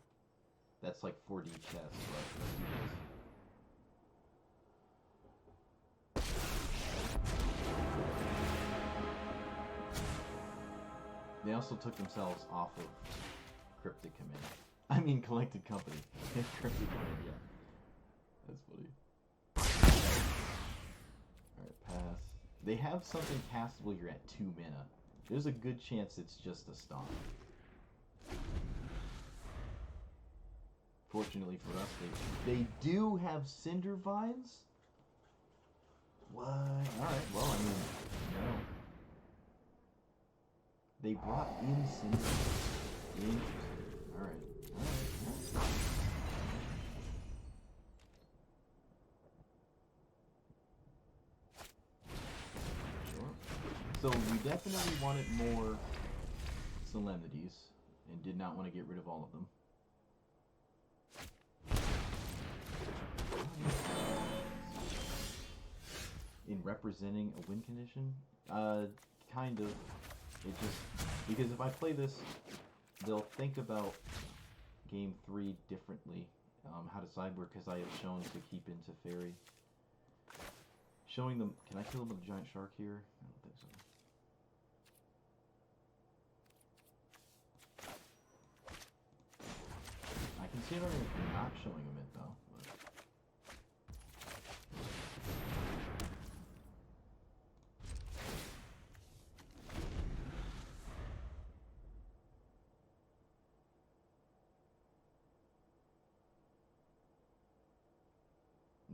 That's like 4D chess, but let's do this. They also took themselves off of Cryptic Command. I mean Collected Company. Cryptic Command, yeah. That's funny. Alright, pass. They have something castable here at 2 mana. There's a good chance it's just a stomp. Fortunately for us, they do have Cinder Vines? What? Alright, well, I mean, no. They brought in Cinder Vines. Interesting. Alright. So we definitely wanted more Solemnities and did not want to get rid of all of them. In representing a win condition? Kind of. It just... Because if I play this, they'll think about game 3 differently. How to sideboard, because I have shown to keep into Fairy. Showing them... Can I kill them with a giant shark here? I don't think so. I can see it already not showing them it, though. But...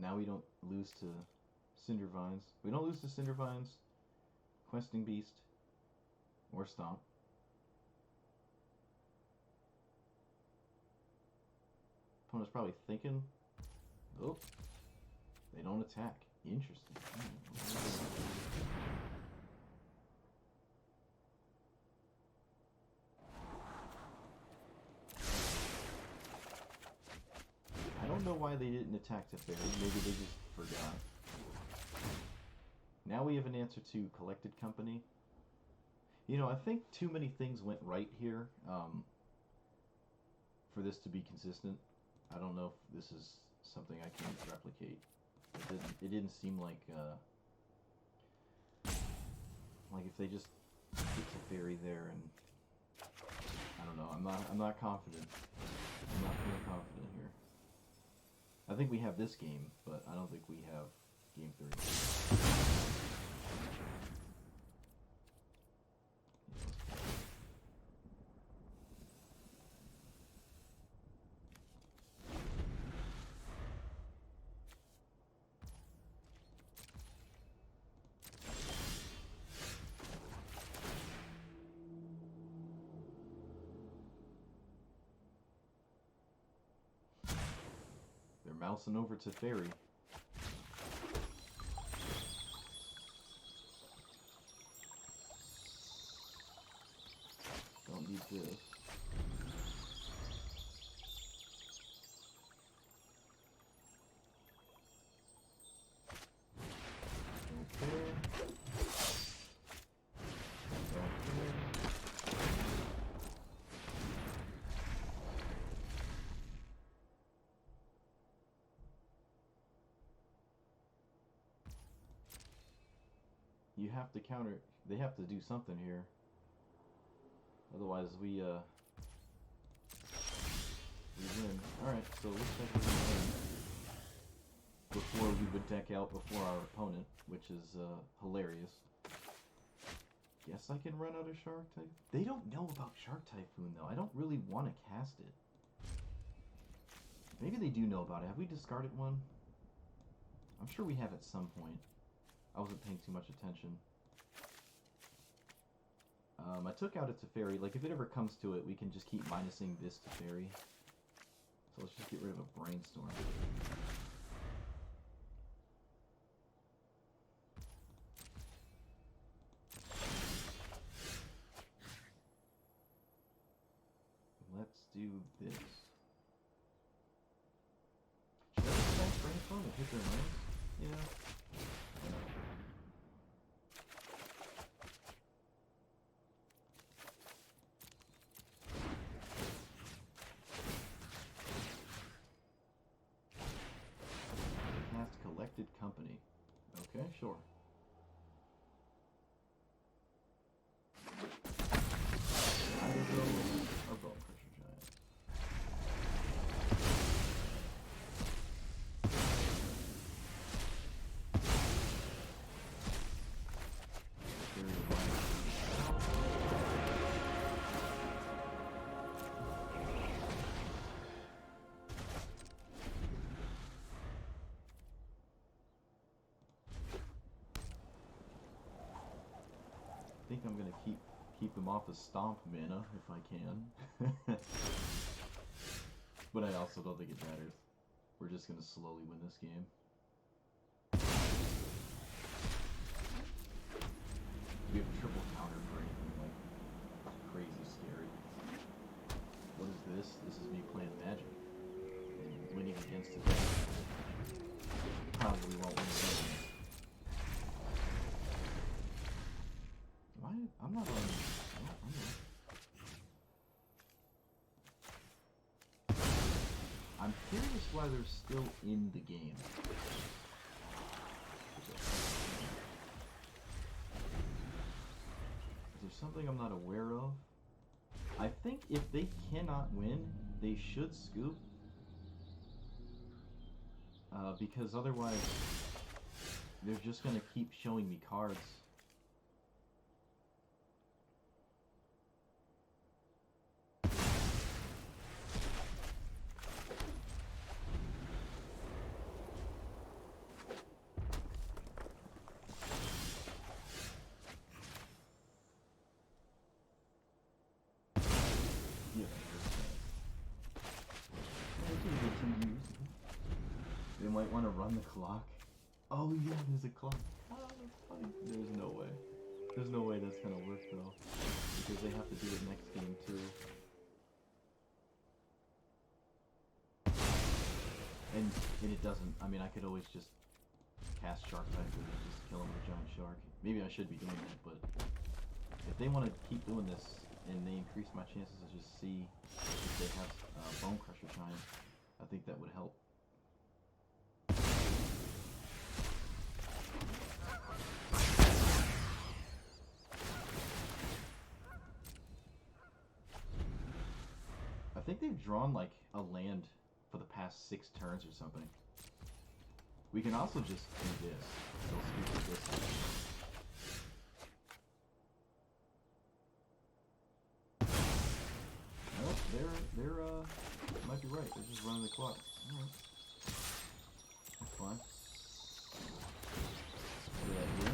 Now we don't lose to Cinder Vines. We don't lose to Cinder Vines, Questing Beast, or Stomp. Opponent's probably thinking, oh, they don't attack. Interesting. I don't know why they didn't attack to Fairy. Maybe they just forgot. Now we have an answer to Collected Company. You know, I think too many things went right here for this to be consistent. I don't know if this is something I can replicate. It didn't seem like if they just get to Fairy there, and I don't know. I'm not confident. I'm not feeling confident here. I think we have this game, but I don't think we have game 3. They're mousing over to Fairy. Don't need this. Okay. You have to counter. They have to do something here. Otherwise, we win. All right, so it looks like we're gonna win before we would deck out before our opponent, which is hilarious. Guess I can run out of Shark Typhoon. They don't know about Shark Typhoon though. I don't really want to cast it. Maybe they do know about it. Have we discarded one? I'm sure we have at some point. I wasn't paying too much attention. I took out a Teferi. Like, if it ever comes to it, we can just keep minusing this Teferi. So let's just get rid of a Brainstorm. Let's do this. Should I just Brainstorm and hit their lands? Yeah. Collected Company. Okay, sure. I will go a Bone Crusher Giant. I think I'm gonna keep him off of Stomp mana if I can. But I also don't think it matters. We're just gonna slowly win this game. We have triple counter for anything like crazy scary. What is this? This is me playing Magic and winning against it. Probably won't win the game. I'm not on. I'm curious why they're still in the game. Is there something I'm not aware of? I think if they cannot win, they should scoop. Because otherwise, they're just going to keep showing me cards. They might want to run the clock. Oh yeah, there's a clock. Oh, that's funny. There's no way. There's no way that's gonna work though, because they have to do it next game too. And it doesn't. I mean, I could always just cast Shark Typhoon and just kill him with a giant shark. Maybe I should be doing that, but if they want to keep doing this and they increase my chances to just see if they have Bone Crusher time, I think that would help. I think they've drawn like a land for the past 6 turns or something. We can also just do this. They'll scoop this. Nope, they're might be right. They're just running the clock. Alright. That's fine. Do that here.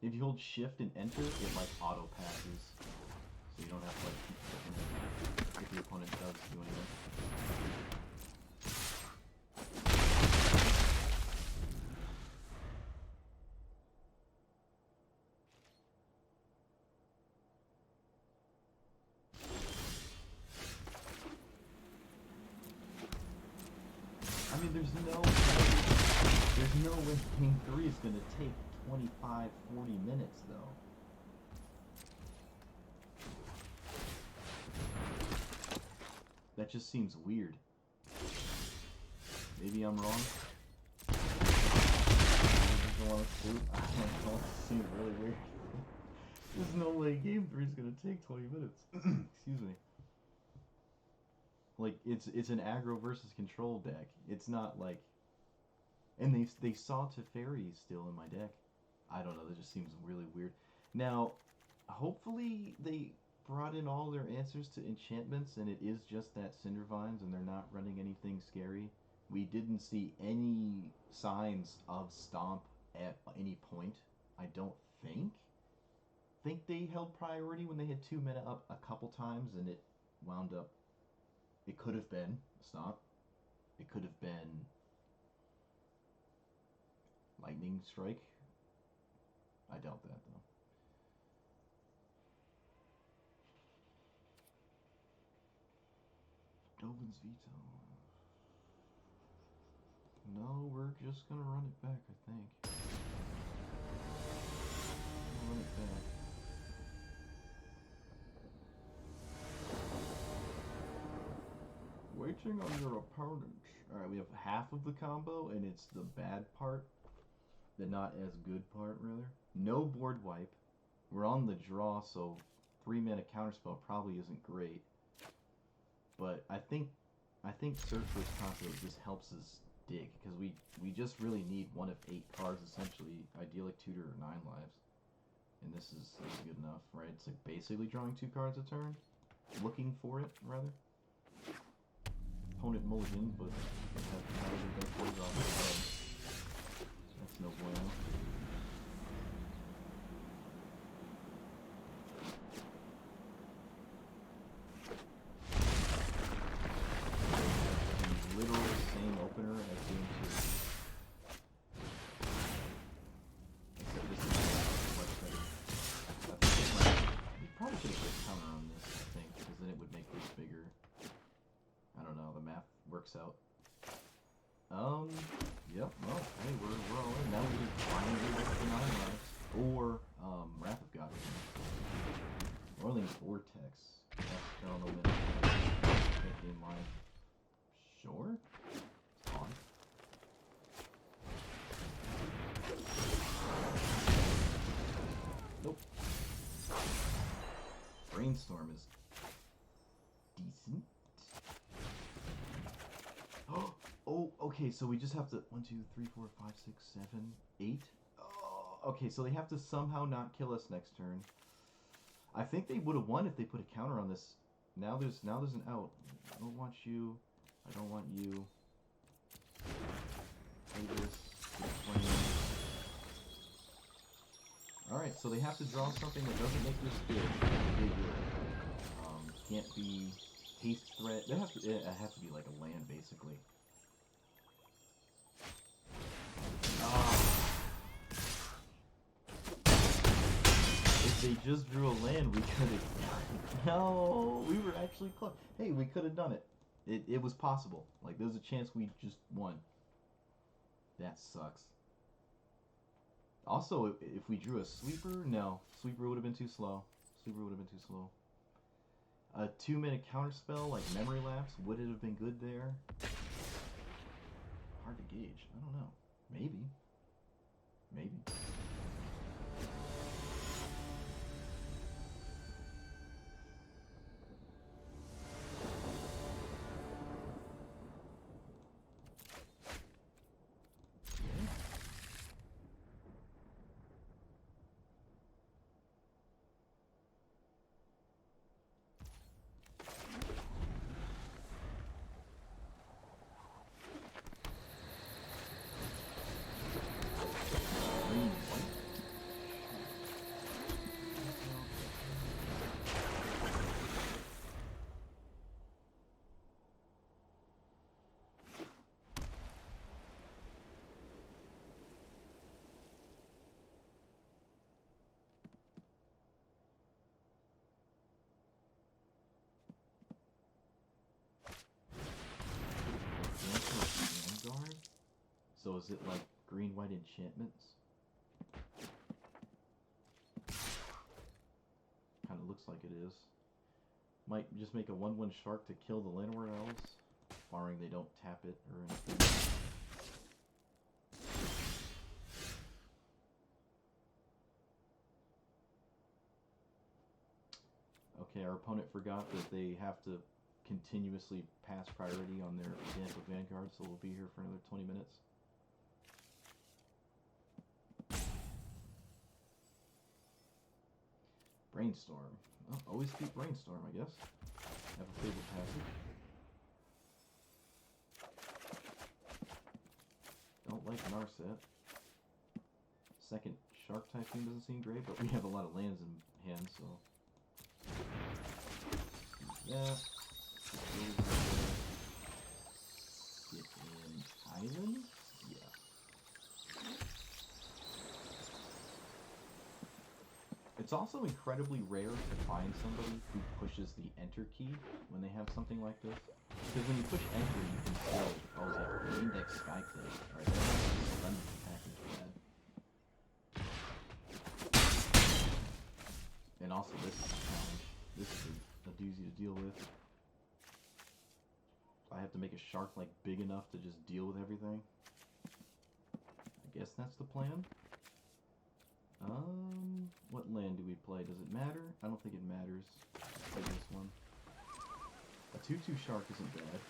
If you hold shift and enter, it like auto passes. So you don't have to like keep clicking if the opponent does do anything. I mean, there's no way game 3 is going to take 25, 40 minutes, though. That just seems weird. Maybe I'm wrong. I don't want to shoot. I don't know. It seems really weird. There's no way game 3 is going to take 20 minutes. Excuse me. Like, it's an aggro versus control deck. It's not like... And they saw Teferi still in my deck. I don't know, that just seems really weird. Now, hopefully they brought in all their answers to enchantments and it is just that Cindervines and they're not running anything scary. We didn't see any signs of Stomp at any point, I don't think. I think they held priority when they had 2 mana up a couple times and it wound up... It could have been Stomp. It could have been Lightning Strike. I doubt that, though. Dovin's Veto. No, we're just gonna run it back, I think. Run it back. Waiting on your opponent. Alright, we have half of the combo, and it's the bad part. The not as good part, rather. No board wipe. We're on the draw, so 3 mana counterspell probably isn't great. But I think Search for Constantly just helps us dig, because we just really need 1 of 8 cards, essentially. Idyllic Tutor or 9 lives. And this is good enough, right? It's like basically drawing 2 cards a turn. Looking for it, rather. Opponent mulligan, but that's no bueno. Literal same opener as game 2. Except this is much better. We probably should have put a counter on this, I think, because then it would make this bigger. I don't know, the math works out. Yep, well, hey, we're all in. Now we can finally get the 9 lives. Or, Wrath of God. Orleans Vortex. I don't know when it's in line. Sure? It's on. Nope. Brainstorm is decent. Oh, okay, so we just have to 1, 2, 3, 4, 5, 6, 7, 8. Oh, okay, so they have to somehow not kill us next turn. I think they would have won if they put a counter on this. Now there's an out. I don't want you. I don't want you. Play this. Alright, so they have to draw something that doesn't make this big. Can't be haste threat. It has to be like a land, basically. they just drew a land, we could have... No, we were actually close. Hey, we could have done it. It was possible. Like, there's a chance we just won. That sucks. Also, if we drew a sweeper, no. Sweeper would have been too slow. Sweeper would have been too slow. A 2-minute counterspell, like Memory Lapse, would it have been good there? Hard to gauge. I don't know. Maybe. Maybe. So is it like green-white enchantments? Kind of looks like it is. Might just make a 1/1 shark to kill the Llanowar Elves, barring they don't tap it or anything. Okay, our opponent forgot that they have to continuously pass priority on their Botanical Vanguard, so we'll be here for another 20 minutes. Brainstorm. Oh, always keep Brainstorm, I guess. Have a favorite passage. Don't like Narset. Second Shark Typhoon doesn't seem great, but we have a lot of lands in hand, so... Yeah. Get an island? Yeah. It's also incredibly rare to find somebody who pushes the enter key when they have something like this. Because when you push enter, you can still always have index Skyclave. Alright, that's a package bad. And also this is a challenge. This is a doozy to deal with. I have to make a shark like big enough to just deal with everything. I guess that's the plan. What land do we play? Does it matter? I don't think it matters. Let's play this one. A 2/2 shark isn't bad.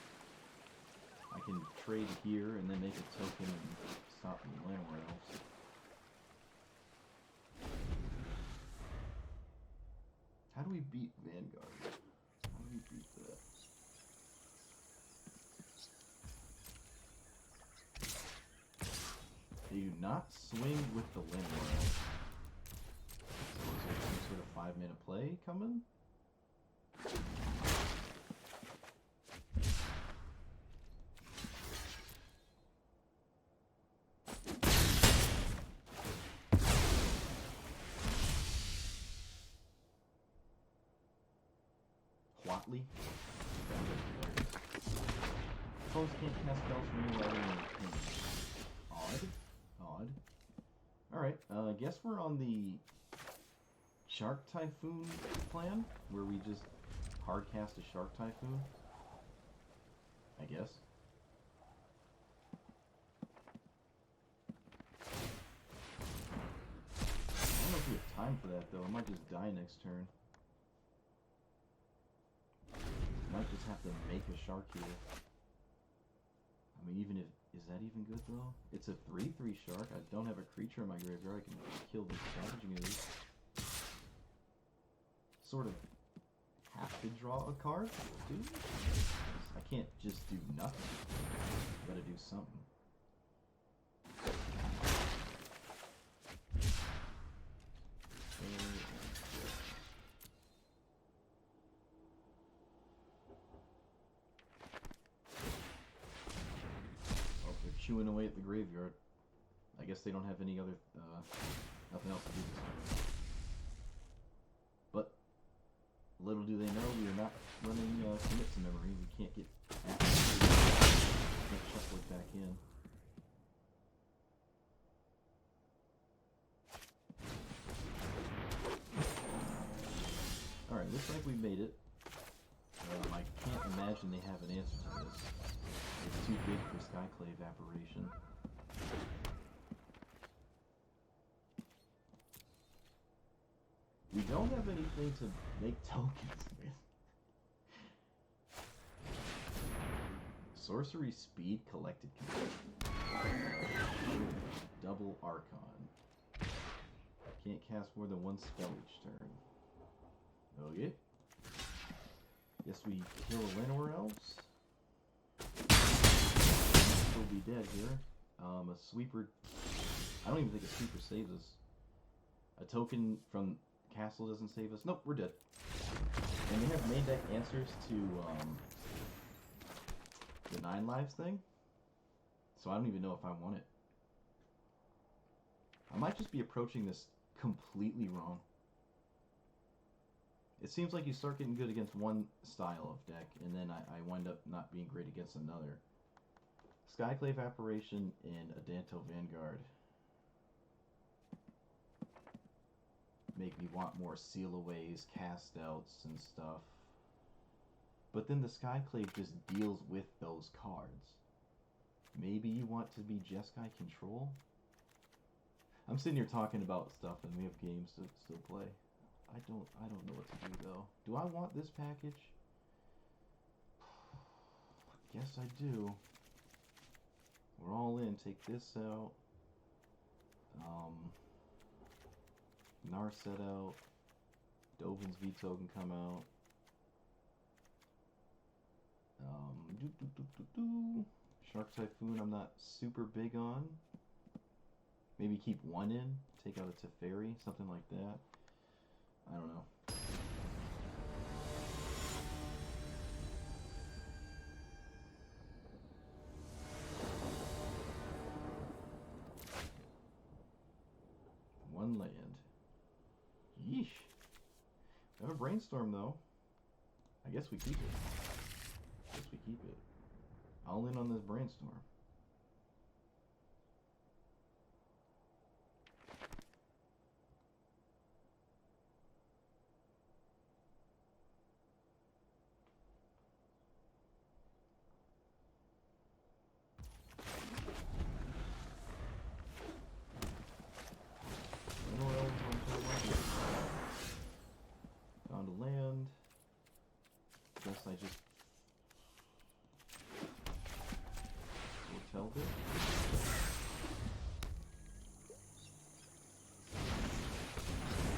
I can trade here and then make a token and stop the Llanowar Elves. How do we beat Vanguard? How do we beat that? They do not swing with the Llanowar Elves. So is there some sort of 5-mana play coming? Watley. Opponents can't cast spells from anywhere in the Odd. Odd. Alright, I guess we're on the Shark Typhoon plan, where we just hard cast a Shark Typhoon. I guess. I don't know if we have time for that though. I might just die next turn. Might just have to make a shark here. I mean, even if... Is that even good, though? It's a 3/3 shark. I don't have a creature in my graveyard. I can kill these Savaging Ooze. Sort of have to draw a card, dude. I can't just do nothing. I gotta do something. Chewing away at the graveyard. I guess they don't have any other, nothing else to do this time. Little do they know we are not running commit to memory. We can't get can't shuffle it back in. Alright, looks like we made it. I can't imagine they have an answer to this. It's too big for Skyclave Apparition. We don't have anything to make tokens with. Sorcery speed collected. Double Archon. Can't cast more than one spell each turn. Okay. Guess we kill Llanowar Elves. We'll be dead here. A sweeper. I don't even think a sweeper saves us. A token from castle doesn't save us. Nope, we're dead. And they have main deck answers to the 9 lives thing. So I don't even know if I want it. I might just be approaching this completely wrong. It seems like you start getting good against one style of deck, and then I wind up not being great against another. Skyclave Apparition and Adanto Vanguard make me want more seal-aways, cast-outs, and stuff. But then the Skyclave just deals with those cards. Maybe you want to be Jeskai Control? I'm sitting here talking about stuff, and we have games to still play. I don't know what to do though. Do I want this package? Guess I do. We're all in. Take this out. Narset out. Dovin's Veto can come out. Shark Typhoon I'm not super big on. Maybe keep one in. Take out a Teferi. Something like that. I don't know. One land. Yeesh. We have a brainstorm though. I guess we keep it. All in on this brainstorm. Found a land. Guess I just held it.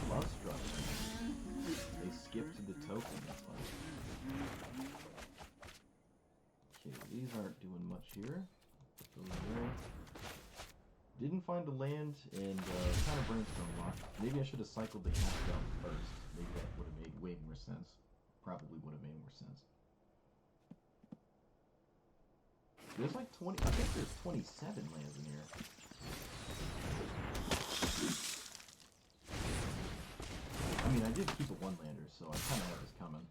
Love struck. They skipped the token. That's fine. Okay, these aren't doing much here. Put those away. Didn't find a land and kind of brainstorm a lot. Maybe I should have cycled the cast out first. Maybe that would have made way more sense. Probably would have made more sense. There's like 20, I think there's 27 lands in here. I mean, I did keep a one-lander, so I kind of had this coming.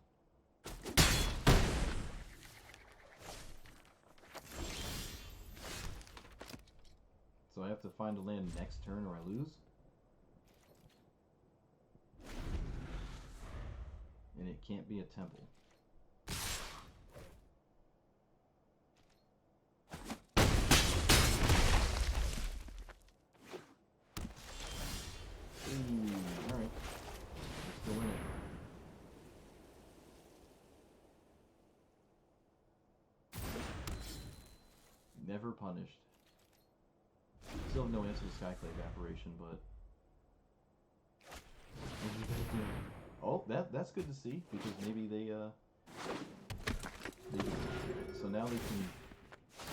So I have to find a land next turn or I lose. And it can't be a temple. Alright. We're still in it. Never punished. Still have no answer to Skyclave Apparition, but... Oh, that's good to see, because maybe they so now they can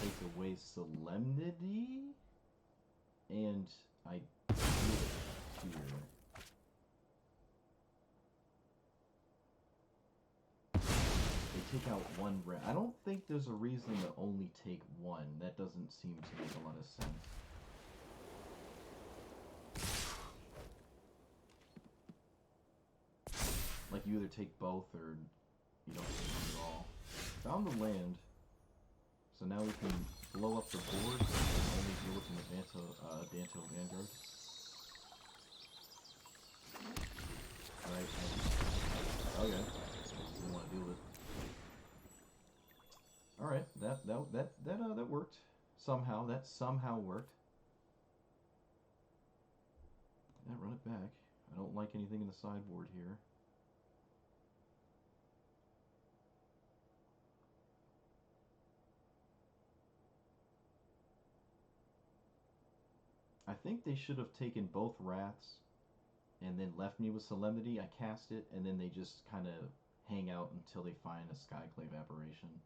take away Solemnity, and I do it here. They take out one red. I don't think there's a reason to only take one. That doesn't seem to make a lot of sense. Like, you either take both or you don't take them at all. Found the land. So now we can blow up the board and only deal with an Danto Vanguard. Alright, okay. Didn't want to deal with it. Alright, that worked. Somehow, that somehow worked. Yeah, run it back. I don't like anything in the sideboard here. I think they should have taken both Wraths and then left me with Solemnity. I cast it, and then they just kind of hang out until they find a Skyclave Apparition.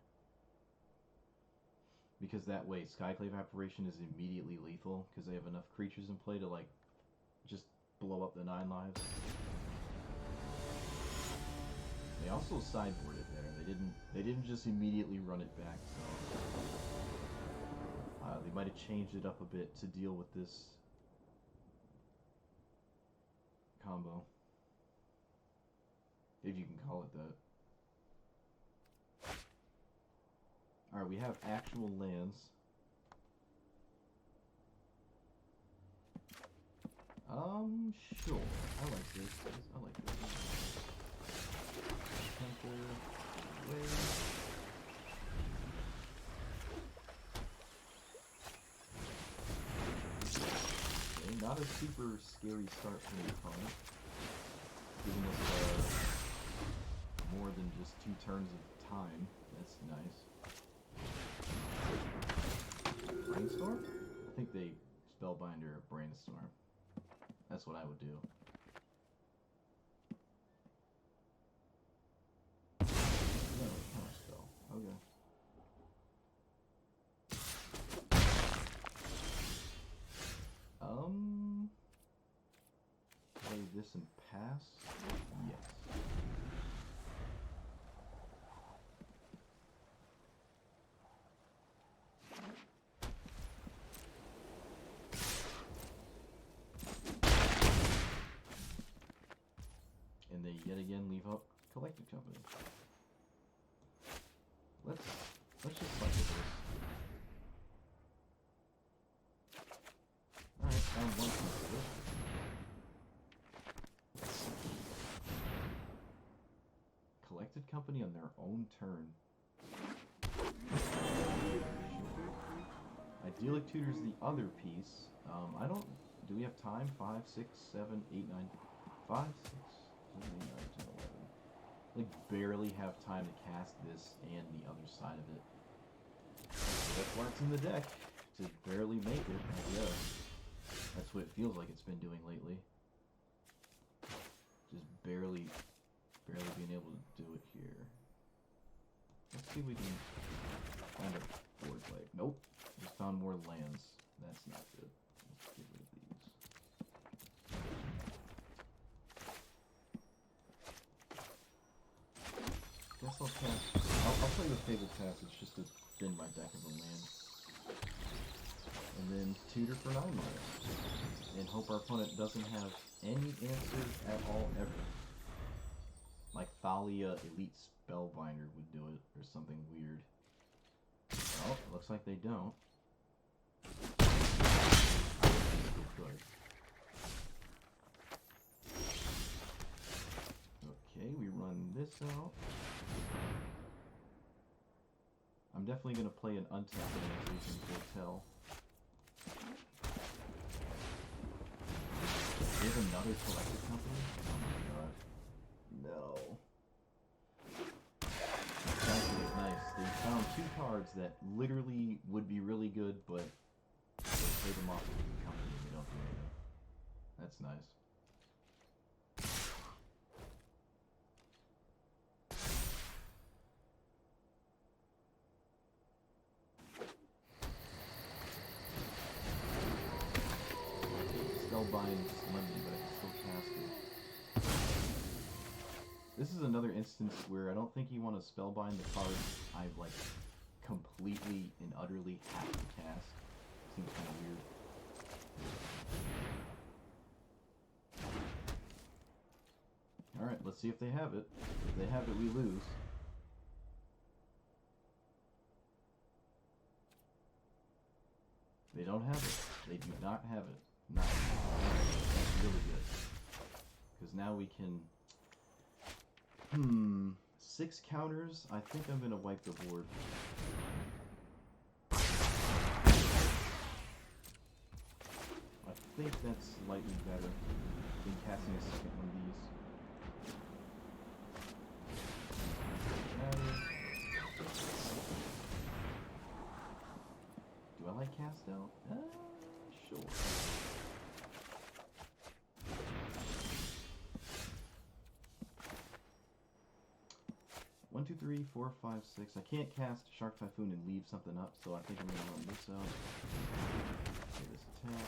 Because that way, Skyclave Apparition is immediately lethal, because they have enough creatures in play to, like, just blow up the 9 lives. They also sideboarded there. They didn't just immediately run it back, so... they might have changed it up a bit to deal with this combo. If you can call it that. Alright, we have actual lands. Sure. I like this. I like this. Temple. Wave. Not a super scary start for the opponent, giving us more than just 2 turns of time. That's nice. Brainstorm? I think they Spellbinder a Brainstorm. That's what I would do. No, counterspell. Okay. Play this and pass? Yes. And they yet again leave out Collected Company. Let's just fight with this. Alright, found one piece of it. Collected Company on their own turn. Idyllic Tutor's the other piece. I don't... Do we have time? 5, 6, 7, 8, 9... 5, 6, 7, 8, 9, 10, 11. Like, barely have time to cast this and the other side of it. That's why it's in the deck. To barely make it, I guess. That's what it feels like it's been doing lately. Just barely being able to do it here. Let's see if we can find a board play. Nope. Just found more lands. That's not good. Let's get rid of these. Guess I'll cast... I'll play with Fabled Passage just to thin my deck of a land. And then tutor for 9 mana. And hope our opponent doesn't have any answers at all ever. Like Thalia Elite Spellbinder would do it, or something weird. Oh, looks like they don't. Okay, we run this out. I'm definitely going to play an untapped Invitation Hotel. There's another Collected Company? Oh my god. No. Exactly, nice. They found 2 cards that literally would be really good, but they play them off of the company and they don't do anything. That's nice. Spellbind Solemnity, but I can still cast it. This is another instance where I don't think you want to Spellbind the cards I've, like, completely and utterly have to cast. Seems kind of weird. Alright, let's see if they have it. If they have it, we lose. They don't have it. They do not have it. Nice. That's really good. Because now we can... 6 counters. I think I'm going to wipe the board. I think that's slightly better than casting a second one of these. Do I like cast out? Sure. One, two, three, 4, 5, 6. I can't cast Shark Typhoon and leave something up, so I think I'm gonna run this out. Okay, this attack.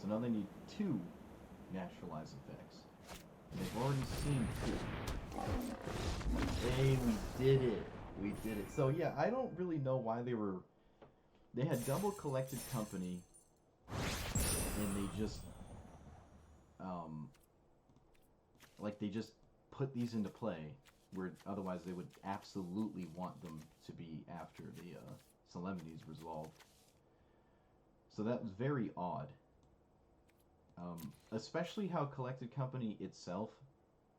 So now they need 2 naturalized effects. And they've already seen 2. Hey, we did it! We did it. So yeah, I don't really know why they were... They had double Collected Company, and they just... like, they just put these into play, where otherwise they would absolutely want them to be after the Solemnity's resolved. So that was very odd. Especially how Collected Company itself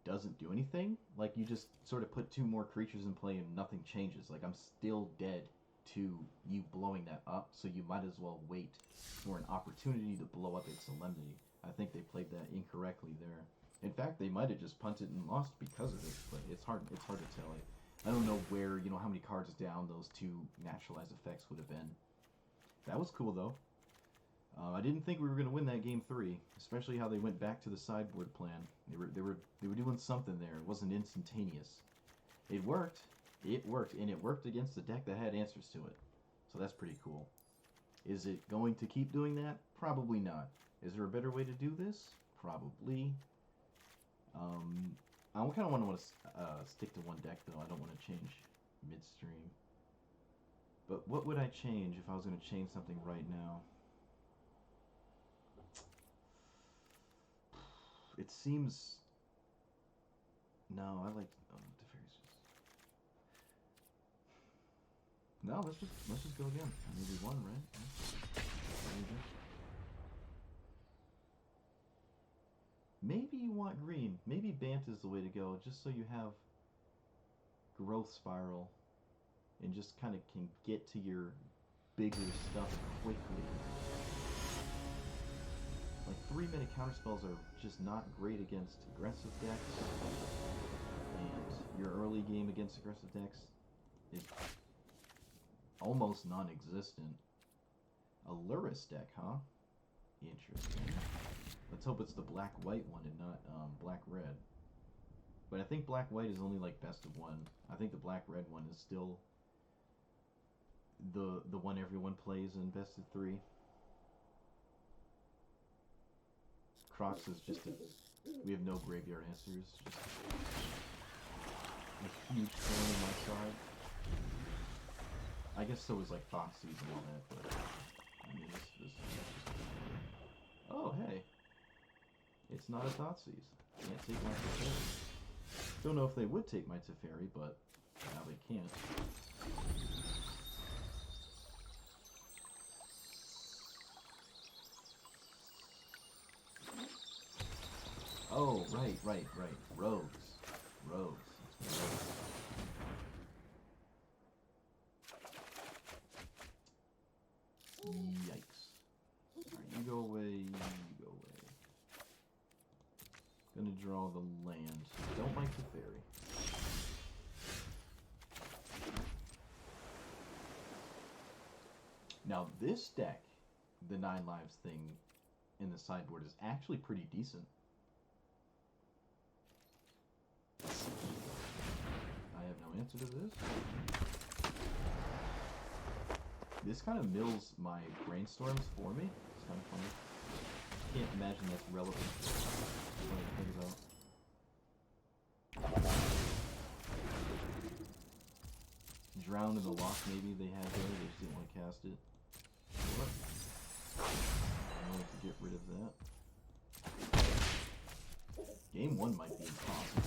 doesn't do anything. Like, you just sort of put 2 more creatures in play and nothing changes. Like, I'm still dead to you blowing that up, so you might as well wait for an opportunity to blow up its Solemnity. I think they played that incorrectly there. In fact, they might have just punted and lost because of it, but it's hard to tell. I don't know where, you know, how many cards down those 2 naturalized effects would have been. That was cool, though. I didn't think we were going to win that game 3, especially how they went back to the sideboard plan. They were doing something there. It wasn't instantaneous. It worked. It worked, and it worked against a deck that had answers to it. So that's pretty cool. Is it going to keep doing that? Probably not. Is there a better way to do this? Probably. I kind of want to stick to one deck, though. I don't want to change midstream. But what would I change if I was going to change something right now? It seems... No, I like... Teferi's just... No, let's just go again. I mean, we won, right? Maybe you want green. Maybe Bant is the way to go, just so you have Growth Spiral and just kind of can get to your bigger stuff quickly. Like, 3-minute counterspells are just not great against aggressive decks, and your early game against aggressive decks is almost non-existent. A Luris deck, huh? Interesting. Let's hope it's the black-white one and not black-red. But I think black-white is only like best of 1. I think the black-red one is still the one everyone plays in best of 3. Crocs is just we have no graveyard answers. Just a huge thorn on my side. I guess so is like Foxy's and all that, but I mean this is just... Oh hey. It's not a Thoughtseize. Can't take my Teferi. Don't know if they would take my Teferi, but now they can't. Oh, right. Rogues. Yikes. Alright, you go away. Gonna draw the land. Don't like the fairy. Now this deck, the 9 lives thing in the sideboard is actually pretty decent. I have no answer to this. This kind of mills my brainstorms for me. It's kind of funny. Can't imagine that's relevant. Funny to think about. Drown in the lock maybe they had there. They just didn't want to cast it. What? I'm going to get rid of that. Game 1 might be impossible.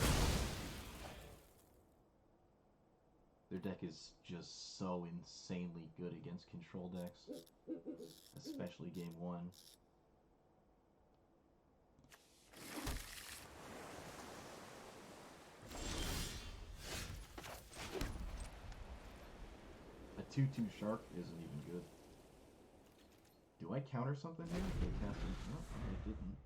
Their deck is just so insanely good against control decks, especially game 1. A 2/2 shark isn't even good. Do I counter something here? Did I cast it? No, I didn't.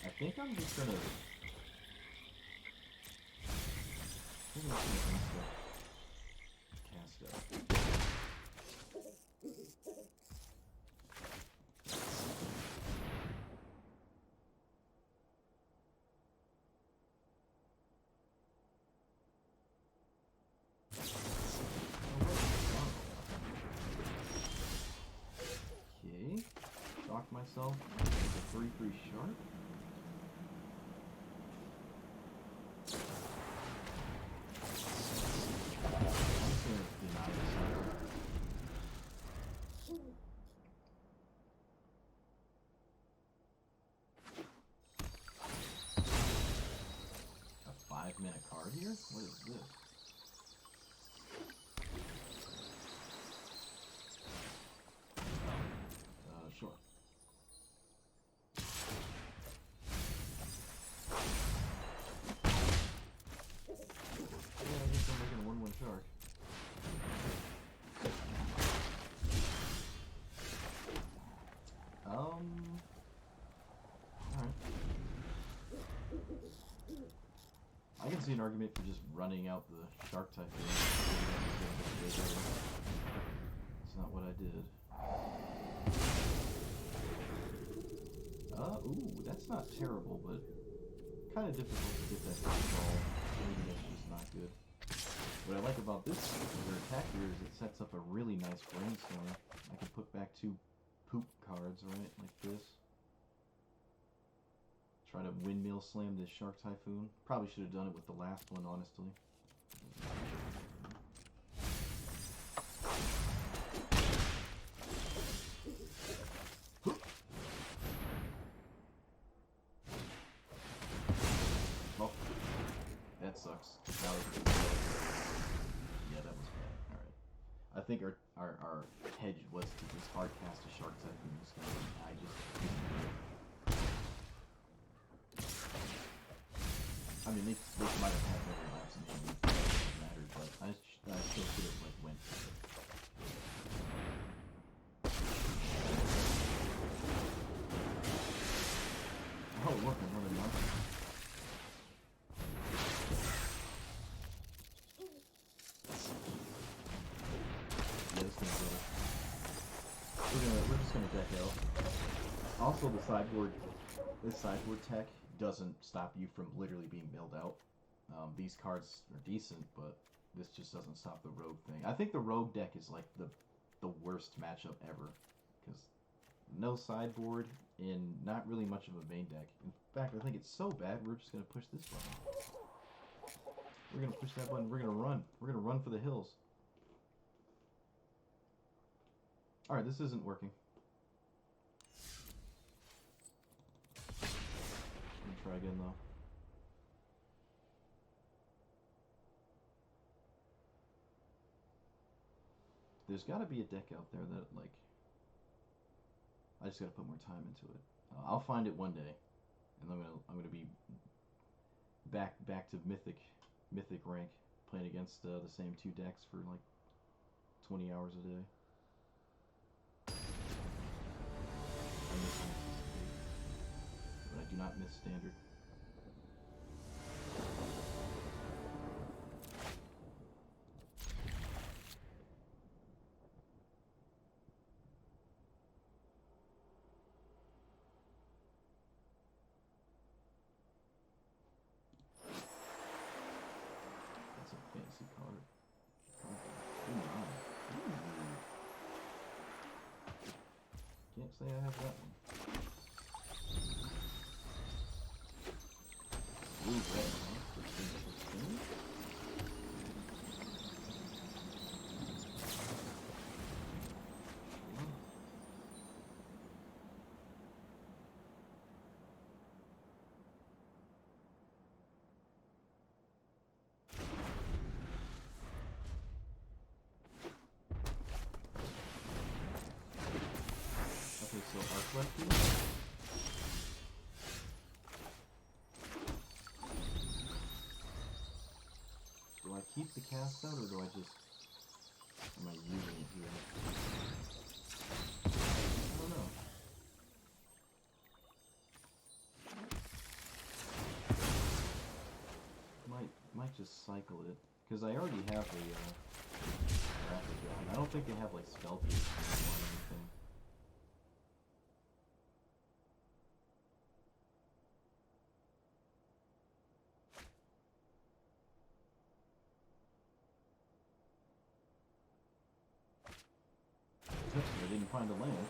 I think I'm just gonna... Cast out. Okay. Shock myself with a 3/3 shark. A 5-mana card here? What is this? Sure. Yeah, I guess I'm making a 1/1 shark. Alright. I can see an argument for just running out the shark type thing. It's not what I did. Ooh, that's not terrible, but kind of difficult to get that ball. Maybe that's just not good. What I like about this particular attack here is it sets up a really nice brainstorm. I can put back 2 poop cards, right, like this. Try to windmill slam this Shark Typhoon. Probably should have done it with the last one, honestly. Oh, that sucks. Yeah, that was bad. Alright. I think our hedge was to just hard cast a Shark Typhoon this game. I just didn't do it. I mean, they might have had better laps and it doesn't matter, but I still should have, like, went for it. Oh, look, another monkey. Yeah, this thing's good. We're just gonna deck out. Also, this sideboard tech doesn't stop you from literally being milled out. These cards are decent, but this just doesn't stop the rogue thing. I think the rogue deck is like the worst matchup ever, because no sideboard and not really much of a main deck. In fact, I think it's so bad we're just gonna push this button. We're gonna push that button. We're gonna run. We're gonna run for the hills. All right, this isn't working. Try again though. There's got to be a deck out there that, like, I just got to put more time into it. I'll find it one day, and I'm gonna be back to mythic rank, playing against the same 2 decks for like 20 hours a day. I miss but I do not miss standard. That's a fancy card. Can't say I have that one. Blue red, huh? left here. Do I keep the cast out, or do I just... Am I using it here? I don't know. Might just cycle it, because I already have a graphic gun. I don't think they have like spell pierce or anything. I didn't find a land.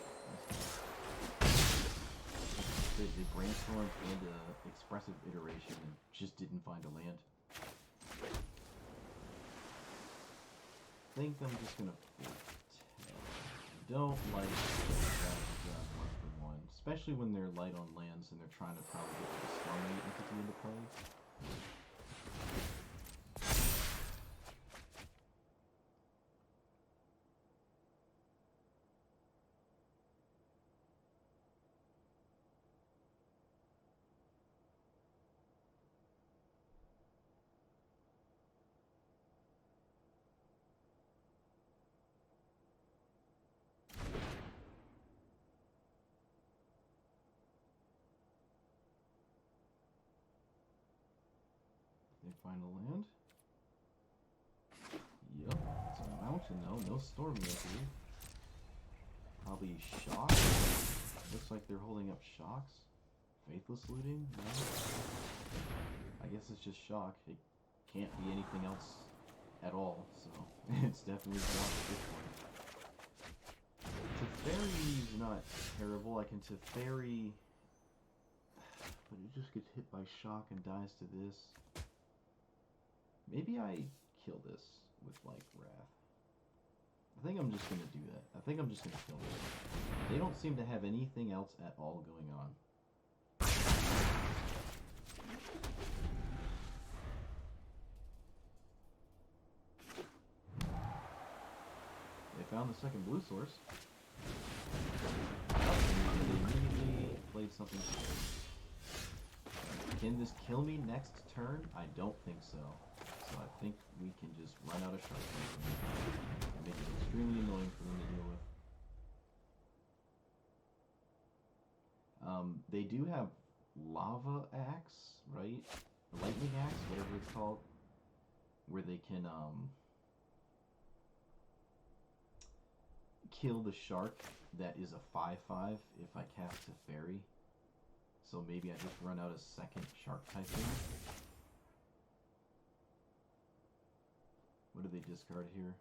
They brainstormed and expressive iteration and just didn't find a land. I think I'm just gonna don't like that 1-for-1, especially when they're light on lands and they're trying to probably get the Stormlight entity into play. They find a land. Yep, it's a mountain though, no storm yet here. Probably shock. Looks like they're holding up shocks. Faithless looting? No. I guess it's just shock. It can't be anything else at all, so it's definitely shock at this point. Teferi's not terrible. I can Teferi, but it just gets hit by shock and dies to this. Maybe I kill this with, like, Wrath. I think I'm just gonna do that. I think I'm just gonna kill this. They don't seem to have anything else at all going on. They found the second blue source. They immediately played something. Can this kill me next turn? I don't think so. So I think we can just run out of shark and make it extremely annoying for them to deal with. They do have lava axe, right? Lightning axe, whatever it's called, where they can kill the shark that is a 5/5 if I cast Teferi. So maybe I just run out a second shark type thing. What do they discard here?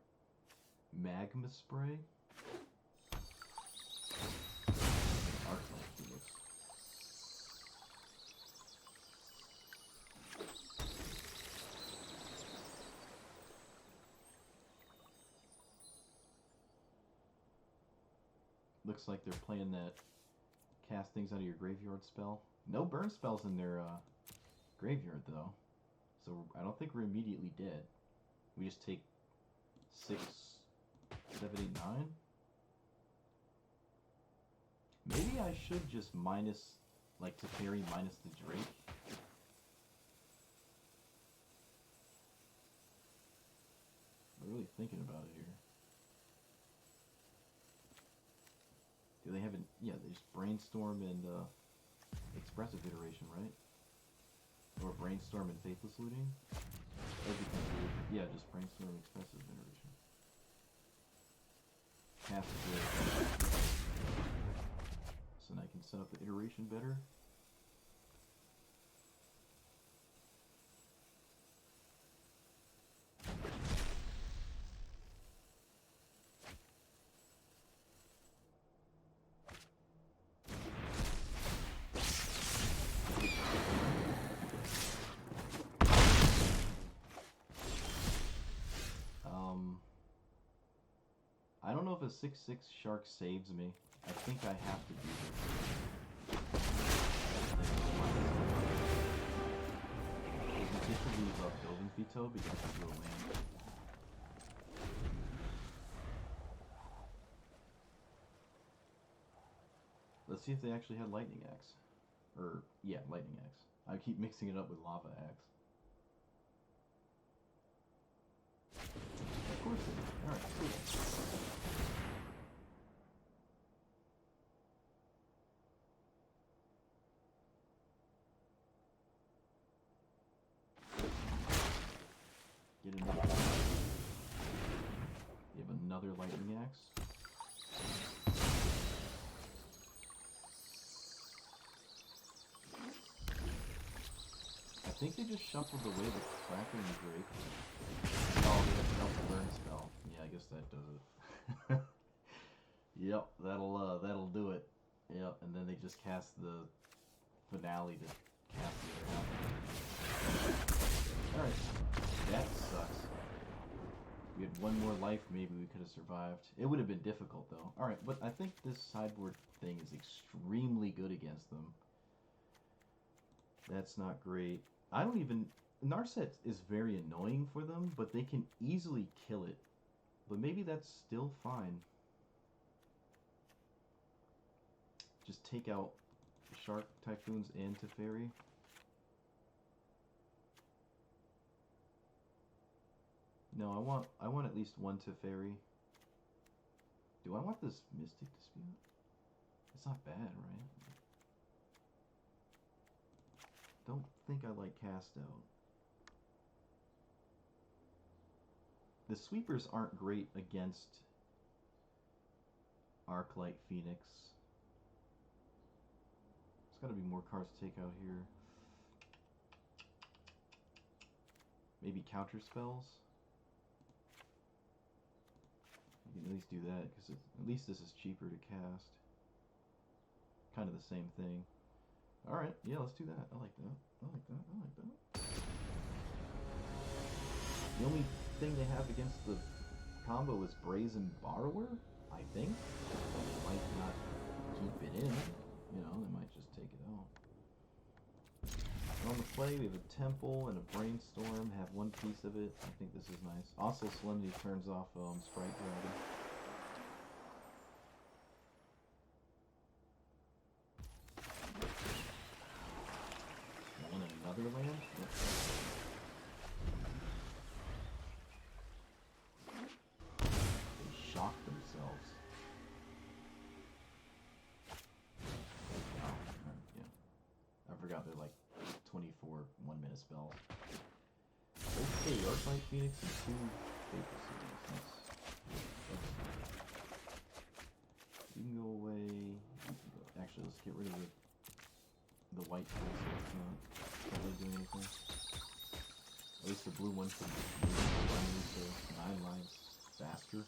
Magma spray? Arclight Phoenix. Looks like they're playing that cast things out of your graveyard spell. No burn spells in their graveyard though. So I don't think we're immediately dead. We just take 6, 7, 8, 9. Maybe I should just minus, like, Teferi minus the Drake. I'm really thinking about it here. Do they have an... Yeah, they just Brainstorm and Expressive Iteration, right? Or Brainstorm and Faithless Looting? Yeah, just Brainstorm and Expressive Iteration. Cast it. So now I can set up the iteration better. I don't know if a 6/6 shark saves me. I think I have to do this. We get to leave Building Veto because of the land. Let's see if they actually had Lightning Axe. Or, yeah, Lightning Axe. I keep mixing it up with Lava Axe. Of course they did. Alright, cool. Get another. You have another Lightning Axe. I think they just shuffled away the Crackling Drake. Oh, they have the burn spell. Yeah, I guess that does it. Yep, that'll do it. Yep, and then they just cast the finale to cast the other half. Alright, that sucks. If we had one more life, maybe we could have survived. It would have been difficult, though. Alright, but I think this sideboard thing is extremely good against them. That's not great. I don't even... Narset is very annoying for them, but they can easily kill it. But maybe that's still fine. Just take out Shark Typhoons and Teferi. No, I want at least one Teferi. Do I want this Mystic Dispute? It's not bad, right? Don't think I like Cast Out. The sweepers aren't great against Arclight Phoenix. There's got to be more cards to take out here. Maybe counter spells? You can at least do that, because at least this is cheaper to cast. Kind of the same thing. Alright, yeah, let's do that. I like that. I like that. I like that. The only thing they have against the combo is Brazen Borrower, I think. They might not keep it in. You know, they might just take it out. On the play, we have a Temple and a Brainstorm. Have one piece of it. I think this is nice. Also, Solemnity turns off Sprite Dragon. And another land? Yep. They shock themselves. Oh, yeah. I forgot they're like 24 1-minute spells. Okay, Arclight Phoenix and 2 Fatal Seals. You can go away. Actually, let's get rid of the white tool so it's not really doing anything. At least the blue one can run to 9 lines faster.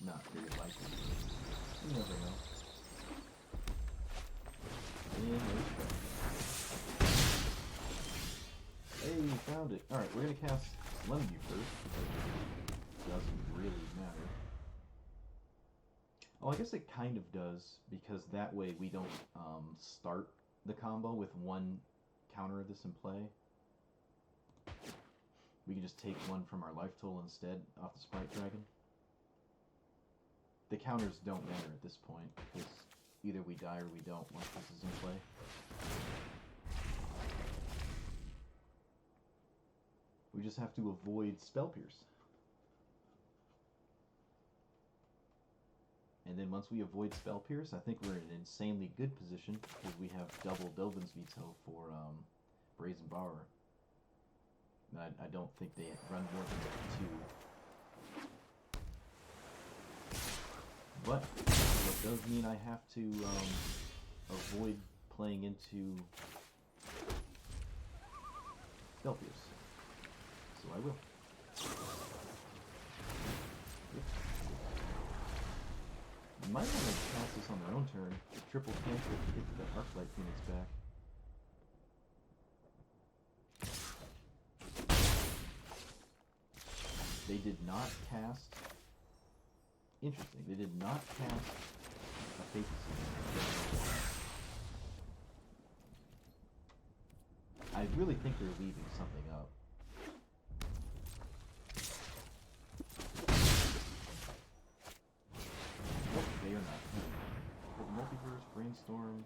Not very likely. You never know. And there's that. Hey, we found it. Alright, we're going to cast Lembu first, because it doesn't really matter. Oh, I guess it kind of does, because that way we don't start the combo with one counter of this in play. We can just take one from our life total instead off the Sprite Dragon. The counters don't matter at this point, because either we die or we don't once this is in play. We just have to avoid Spell Pierce. And then once we avoid Spell Pierce, I think we're in an insanely good position because we have double Dovin's Veto for Brazen Borrower. I don't think they run more than 2. But that does mean I have to avoid playing into Spell Pierce. So I will. You might want to cast this on their own turn. Triple cancel to get the Arclight Phoenix back. They did not cast... Interesting, they did not cast a Fatal Seal. I really think they're leaving something up. Nope, they are not. But Multiverse Brainstorm.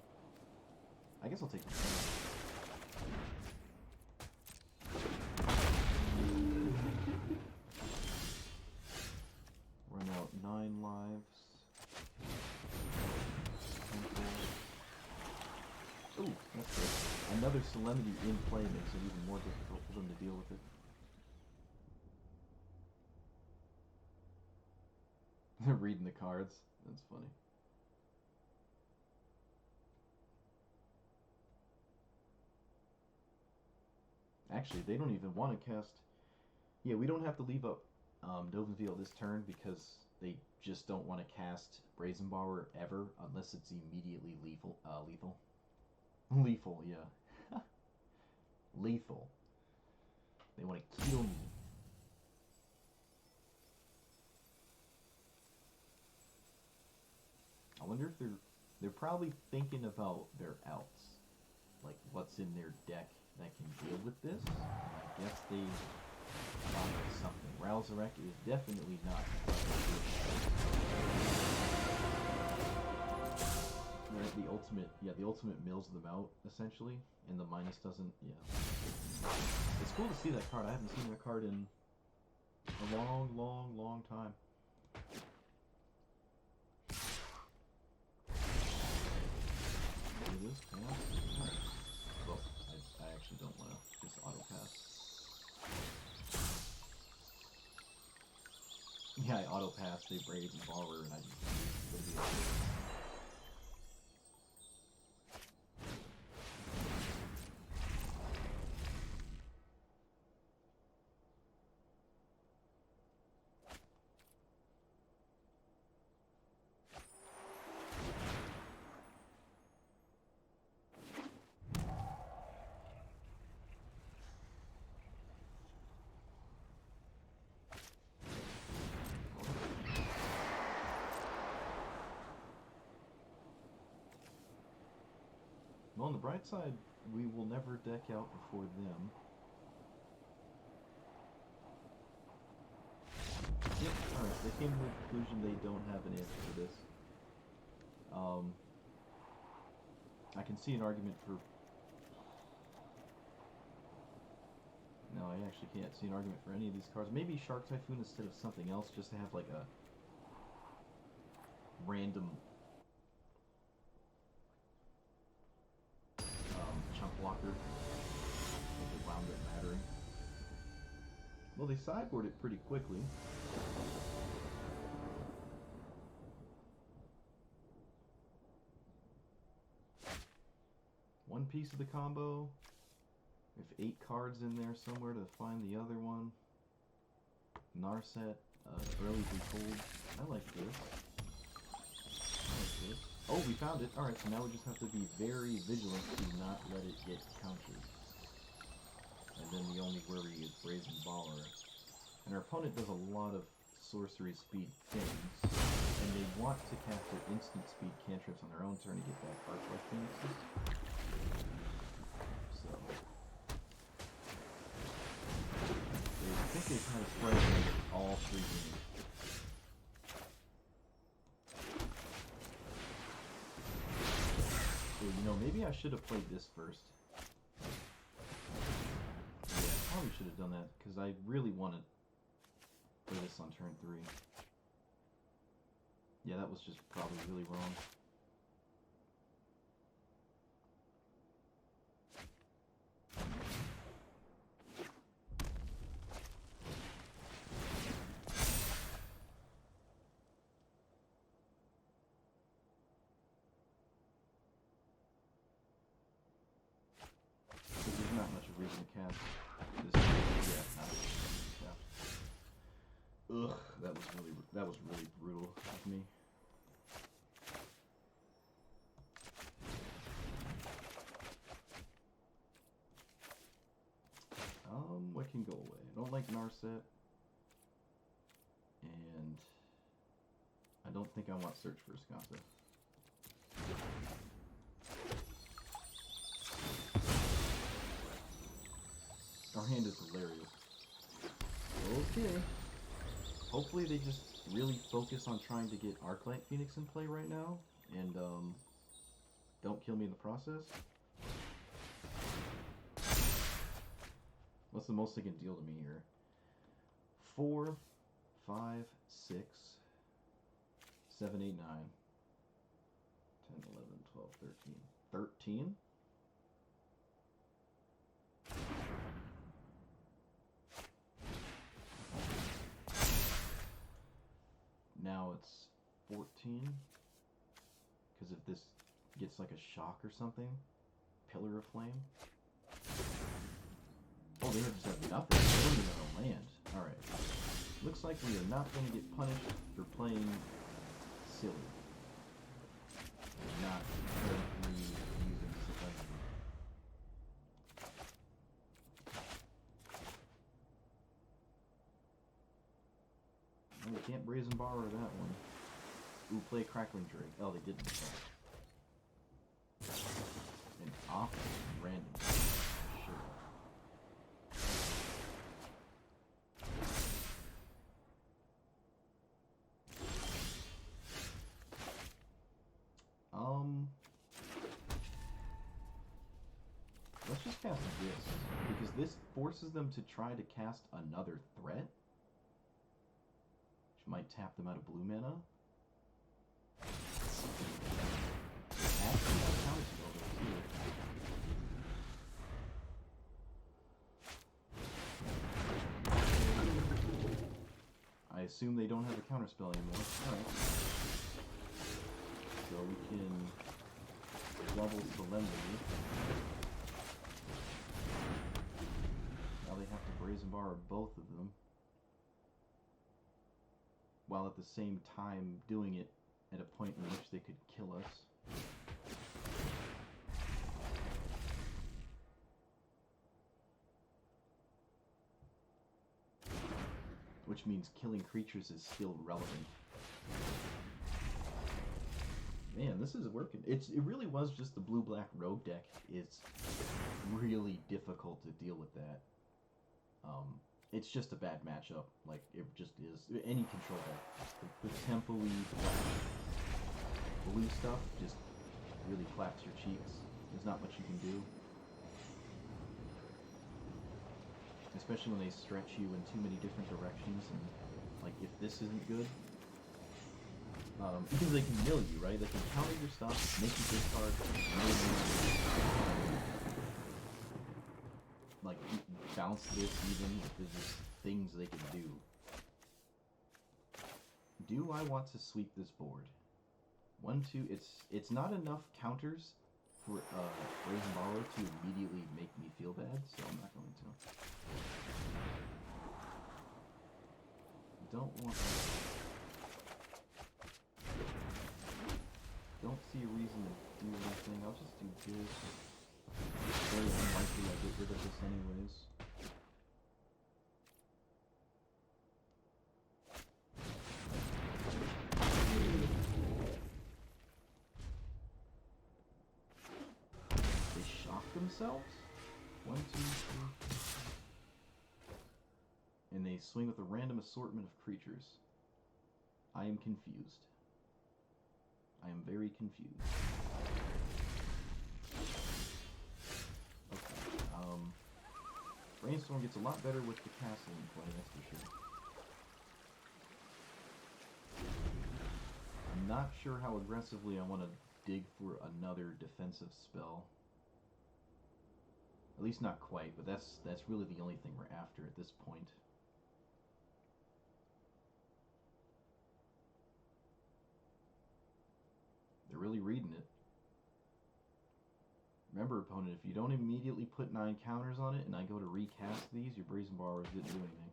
I guess I'll take the Run out 9 lives. Ooh, that's good. Another Solemnity in play makes it even more difficult for them to deal with it. They're reading the cards. That's funny. Actually, they don't even want to cast... Yeah, we don't have to leave up Dovenfield this turn because they just don't want to cast Brazenbauer ever unless it's immediately lethal. Lethal, yeah. Lethal. They want to kill me. I wonder if they're probably thinking about their outs. Like what's in their deck that can deal with this. I guess they thought of something. Ralzarek is definitely not. Right, the ultimate mills them out, essentially, and the minus doesn't, yeah. It's cool to see that card. I haven't seen that card in a long time. It is pass. Alright. Well, I actually don't want to just auto pass. Yeah, I auto pass, they Brave and Borrower, and I just Well, on the bright side, we will never deck out before them. Yep, alright, they came to the conclusion they don't have an answer for this. I can see an argument for... No, I actually can't see an argument for any of these cards. Maybe Shark Typhoon instead of something else, just to have like a random chunk blocker if it wound up mattering. Well, they sideboard it pretty quickly. One piece of the combo. We have 8 cards in there somewhere to find the other one. Narset, early behold. I like this. Oh, we found it. Alright, so now we just have to be very vigilant to not let it get countered. And then the only worry is Brazen Baller. And our opponent does a lot of sorcery speed things, and they want to cast their instant speed cantrips on their own turn to get back Arclight Phoenixes. So... I think they kind of spread all 3 games. So, you know, maybe I should have played this first. Yeah, I probably should have done that, because I really wanted to play this on turn 3. Yeah, that was just probably really wrong. There's not much reason to cast this. Yeah, not yeah. Ugh, that was really brutal of me. What can go away? I don't like Narset, and I don't think I want Search for Escasa. Our hand is hilarious. Okay. Hopefully they just really focus on trying to get Arclight Phoenix in play right now, and don't kill me in the process. What's the most they can deal to me here? 4, 5, 6, 7, 8, 9, 10, 11, 12, 13. 13? Now it's 14. Because if this gets like a shock or something, Pillar of Flame. Oh, they just have nothing. They don't even have a land. Alright. Looks like we are not going to get punished for playing silly. Not currently using Serenity. Oh, we can't Brazen Borrow that one. Ooh, play Crackling Drake. Oh, they didn't. And off random. Sure. Let's just cast this, because this forces them to try to cast another threat, which might tap them out of blue mana. Actually, that counterspell though, too. I assume they don't have a counterspell anymore. Alright. So we can level Solemnity. Now they have to Brazen Bar both of them, while at the same time doing it at a point in which they could kill us. Which means killing creatures is still relevant. Man, this is working. It really was just the blue-black rogue deck. It's really difficult to deal with that. It's just a bad matchup. Like, it just is. Any control deck. The tempo-y black blue stuff just really claps your cheeks. There's not much you can do. Especially when they stretch you in too many different directions, and like if this isn't good, because they can mill you, right? They can counter your stuff, make you discard, like bounce this even. There's just things they can do. Do I want to sweep this board? 1, 2. It's not enough counters for Brazen Borrow to immediately make me feel bad, so I'm not going to. Don't want to. Don't see a reason to do anything. I'll just do this. It's very unlikely I get rid of this anyways. They shock themselves? 1, 2, 3. And they swing with a random assortment of creatures. I am confused. I am very confused. Okay. Brainstorm gets a lot better with the castle in play, that's for sure. I'm not sure how aggressively I want to dig for another defensive spell. At least not quite, but that's really the only thing we're after at this point. They're really reading it. Remember, opponent, if you don't immediately put 9 counters on it and I go to recast these, your Brazen Borrowers didn't do anything.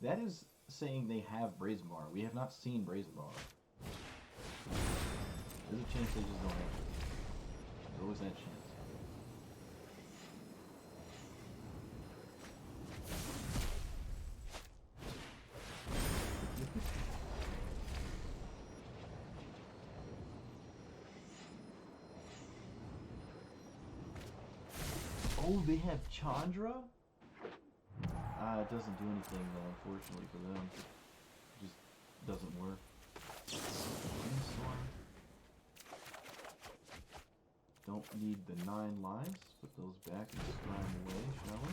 That is saying they have Brazen Borrow. We have not seen Brazen Borrow. There's a chance they just don't have it. There's always that chance. Oh, they have Chandra? It doesn't do anything, though, unfortunately for them. It just doesn't work. Brainstorm. Don't need the 9 lives. Put those back and scry them away, shall we?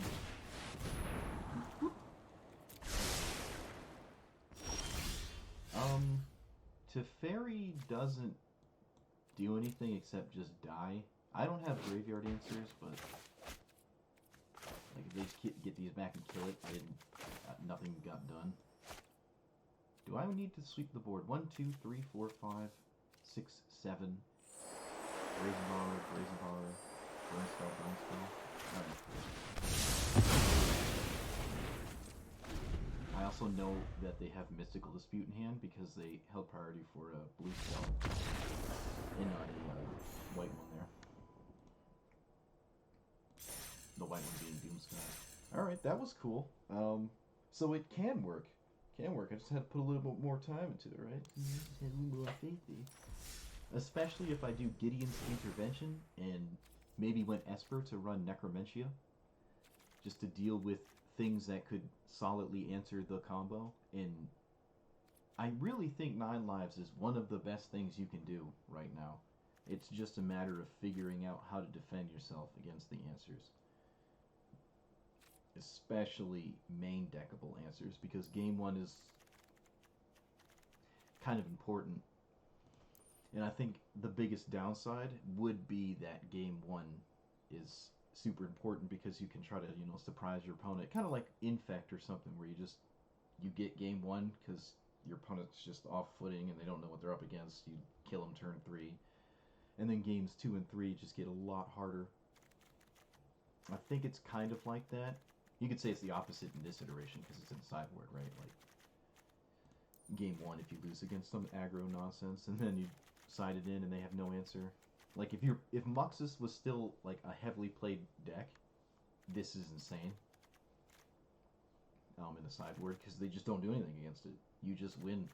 Teferi doesn't do anything except just die. I don't have graveyard answers, but like if they just get these back and kill it, nothing got done. Do I need to sweep the board? 1, 2, 3, 4, 5, 6, 7. Brazen Power, Burn Spell. Alright. I also know that they have Mystical Dispute in hand because they held priority for a blue spell and not a white one there. The white one being Doomsky. Alright, that was cool. So it can work. I just had to put a little bit more time into it, right? Just had a little more faithy. Especially if I do Gideon's Intervention and maybe went Esper to run Necromentia. Just to deal with things that could solidly answer the combo. And I really think 9 lives is one of the best things you can do right now. It's just a matter of figuring out how to defend yourself against the answers. Especially main deckable answers, because game 1 is kind of important. And I think the biggest downside would be that game 1 is super important because you can try to, surprise your opponent. Kind of like Infect or something, where you get game 1 because your opponent's just off footing and they don't know what they're up against. You kill them turn 3. And then games 2 and 3 just get a lot harder. I think it's kind of like that. You could say it's the opposite in this iteration because it's in sideboard, right? Like game 1, if you lose against some aggro nonsense, and then you side it in and they have no answer. Like if Muxus was still like a heavily played deck, this is insane. In the sideboard because they just don't do anything against it. You just win.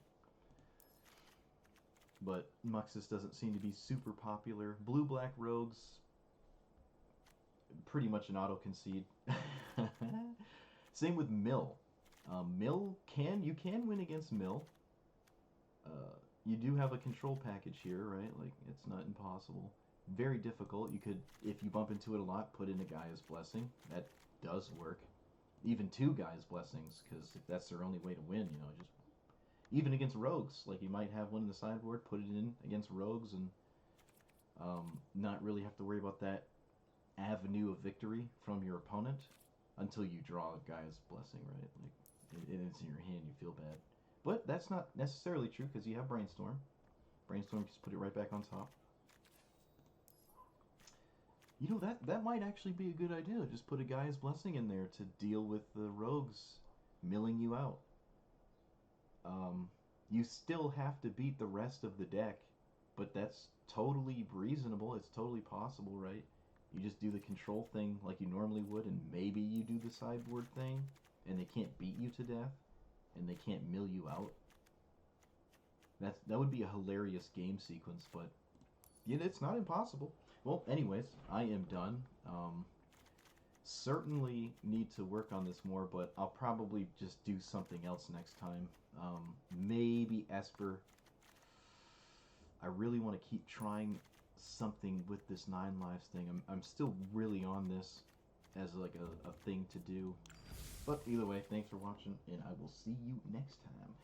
But Muxus doesn't seem to be super popular. Blue-black rogues, pretty much an auto concede. Same with Mill. Mill you can win against Mill. You do have a control package here, right? Like it's not impossible. Very difficult. You could, if you bump into it a lot, put in a Gaia's Blessing. That does work. Even 2 Gaia's Blessings, because if that's their only way to win, just even against rogues, like you might have one in the sideboard, put it in against rogues, and not really have to worry about that avenue of victory from your opponent until you draw a Gaia's Blessing, right? Like, and it's in your hand, you feel bad. But that's not necessarily true because you have Brainstorm. Brainstorm, just put it right back on top. That might actually be a good idea. Just put a Gaia's Blessing in there to deal with the rogues milling you out. You still have to beat the rest of the deck, but that's totally reasonable. It's totally possible, right? You just do the control thing like you normally would, and maybe you do the sideboard thing, and they can't beat you to death, and they can't mill you out. That would be a hilarious game sequence, but it's not impossible. Well, anyways, I am done. Certainly need to work on this more, but I'll probably just do something else next time. Maybe Esper. I really want to keep trying something with this 9 lives thing. I'm still really on this as like a thing to do. But either way, thanks for watching, and I will see you next time.